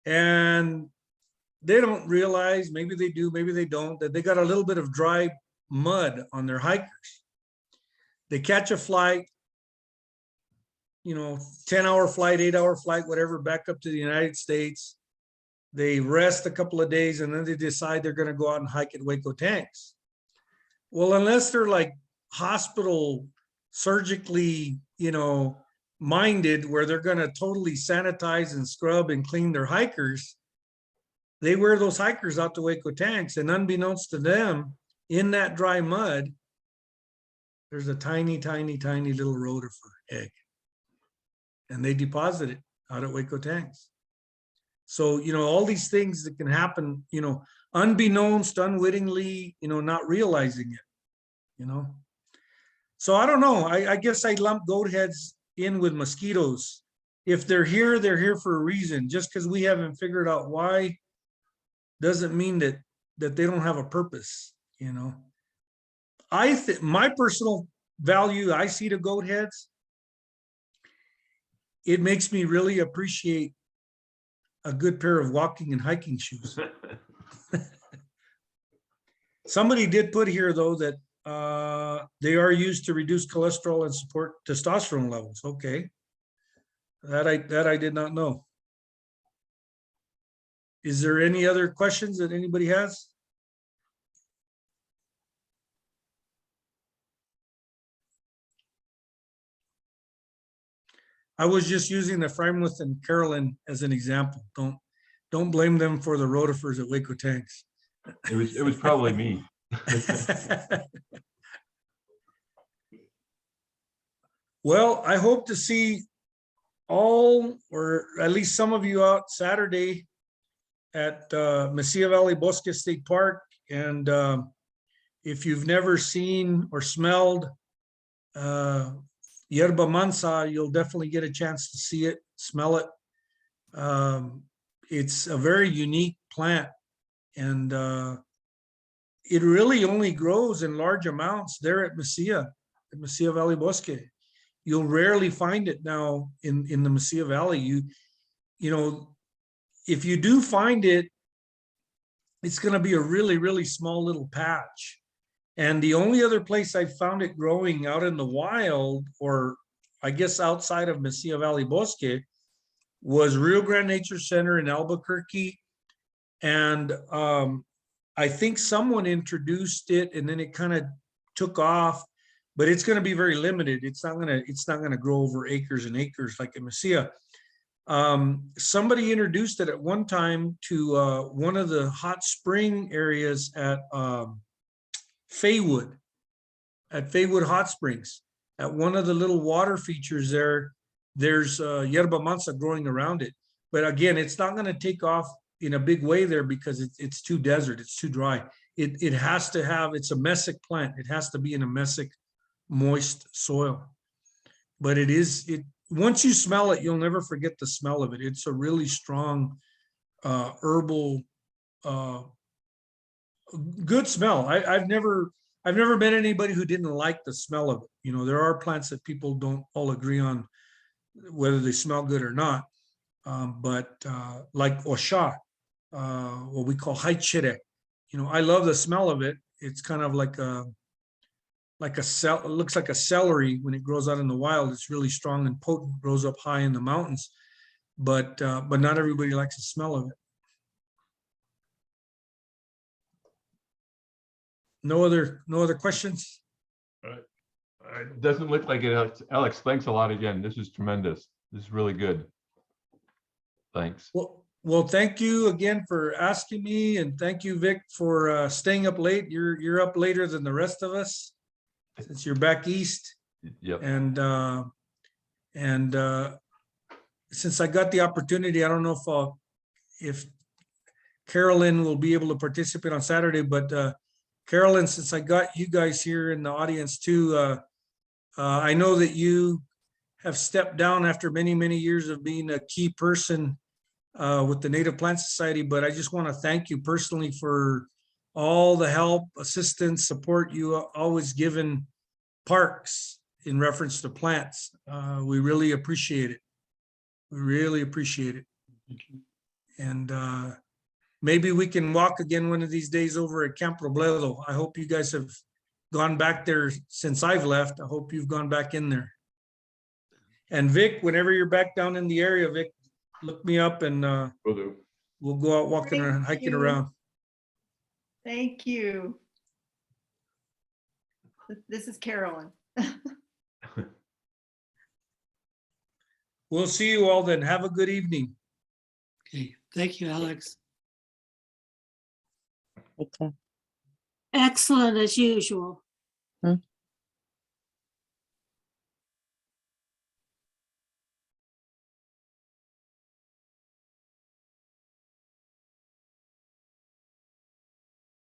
and they don't realize, maybe they do, maybe they don't, that they got a little bit of dry mud on their hikers. They catch a flight, you know, 10-hour flight, 8-hour flight, whatever, back up to the United States. They rest a couple of days, and then they decide they're going to go out and hike at Waco Tanks. Well, unless they're like hospital surgically, you know, minded, where they're going to totally sanitize and scrub and clean their hikers, they wear those hikers out to Waco Tanks, and unbeknownst to them, in that dry mud, there's a tiny, tiny, tiny little rotifer egg, and they deposit it out at Waco Tanks. So, you know, all these things that can happen, you know, unbeknownst, unwittingly, you know, not realizing it, you know. So I don't know. I guess I lump goat heads in with mosquitoes. If they're here for a reason. Just because we haven't figured out why doesn't mean that they don't have a purpose, you know. I think my personal value I see to goat heads it makes me really appreciate a good pair of walking and hiking shoes. Somebody did put here, though, that they are used to reduce cholesterol and support testosterone levels. Okay. That I did not know. Is there any other questions that anybody has? I was just using the Frymouth and Carolyn as an example. Don't blame them for the rotifers at Waco Tanks. It was probably me. Well, I hope to see all, or at least some of you out Saturday at Mesilla Valley Bosque State Park. And if you've never seen or smelled yerba mansa, you'll definitely get a chance to see it, smell it. It's a very unique plant, and it really only grows in large amounts there at Mesilla Valley Bosque. You'll rarely find it now in the Mesilla Valley. You know, if you do find it, it's going to be a really, really small little patch. And the only other place I found it growing out in the wild, or I guess outside of Mesilla Valley Bosque, was Rio Grande Nature Center in Albuquerque. And I think someone introduced it, and then it kind of took off, but it's going to be very limited. It's not going to grow over acres and acres like in Mesilla. Somebody introduced it at one time to one of the hot spring areas at Faywood Hot Springs. At one of the little water features there, there's yerba mansa growing around it. But again, it's not going to take off in a big way there because it's too desert, it's too dry. It has to have, it's a mesic plant. It has to be in a mesic, moist soil. But once you smell it, you'll never forget the smell of it. It's a really strong herbal, good smell. I've never met anybody who didn't like the smell of it. You know, there are plants that people don't all agree on whether they smell good or not. But like Osha, what we call haichire, you know, I love the smell of it. It's kind of like a it looks like a celery when it grows out in the wild. It's really strong and potent, grows up high in the mountains, but not everybody likes the smell of it. No other questions? It doesn't look like it. Alex, thanks a lot again. This is tremendous. This is really good. Thanks. Well, thank you again for asking me, and thank you, Vic, for staying up late. You're up later than the rest of us since you're back east. Yep. And since I got the opportunity, I don't know if Carolyn will be able to participate on Saturday, but Carolyn, since I got you guys here in the audience too, I know that you have stepped down after many, many years of being a key person with the Native Plant Society, but I just want to thank you personally for all the help, assistance, support you always given parks in reference to plants. We really appreciate it. We really appreciate it. And maybe we can walk again one of these days over at Camp Robledo. I hope you guys have gone back there since I've left. I hope you've gone back in there. And Vic, whenever you're back down in the area, Vic, look me up and Will do. we'll go out walking Thank and hiking you. around. Thank you. This is Carolyn. We'll see you all then. Have a good evening. Okay, thank you, Alex. Okay. Excellent as usual.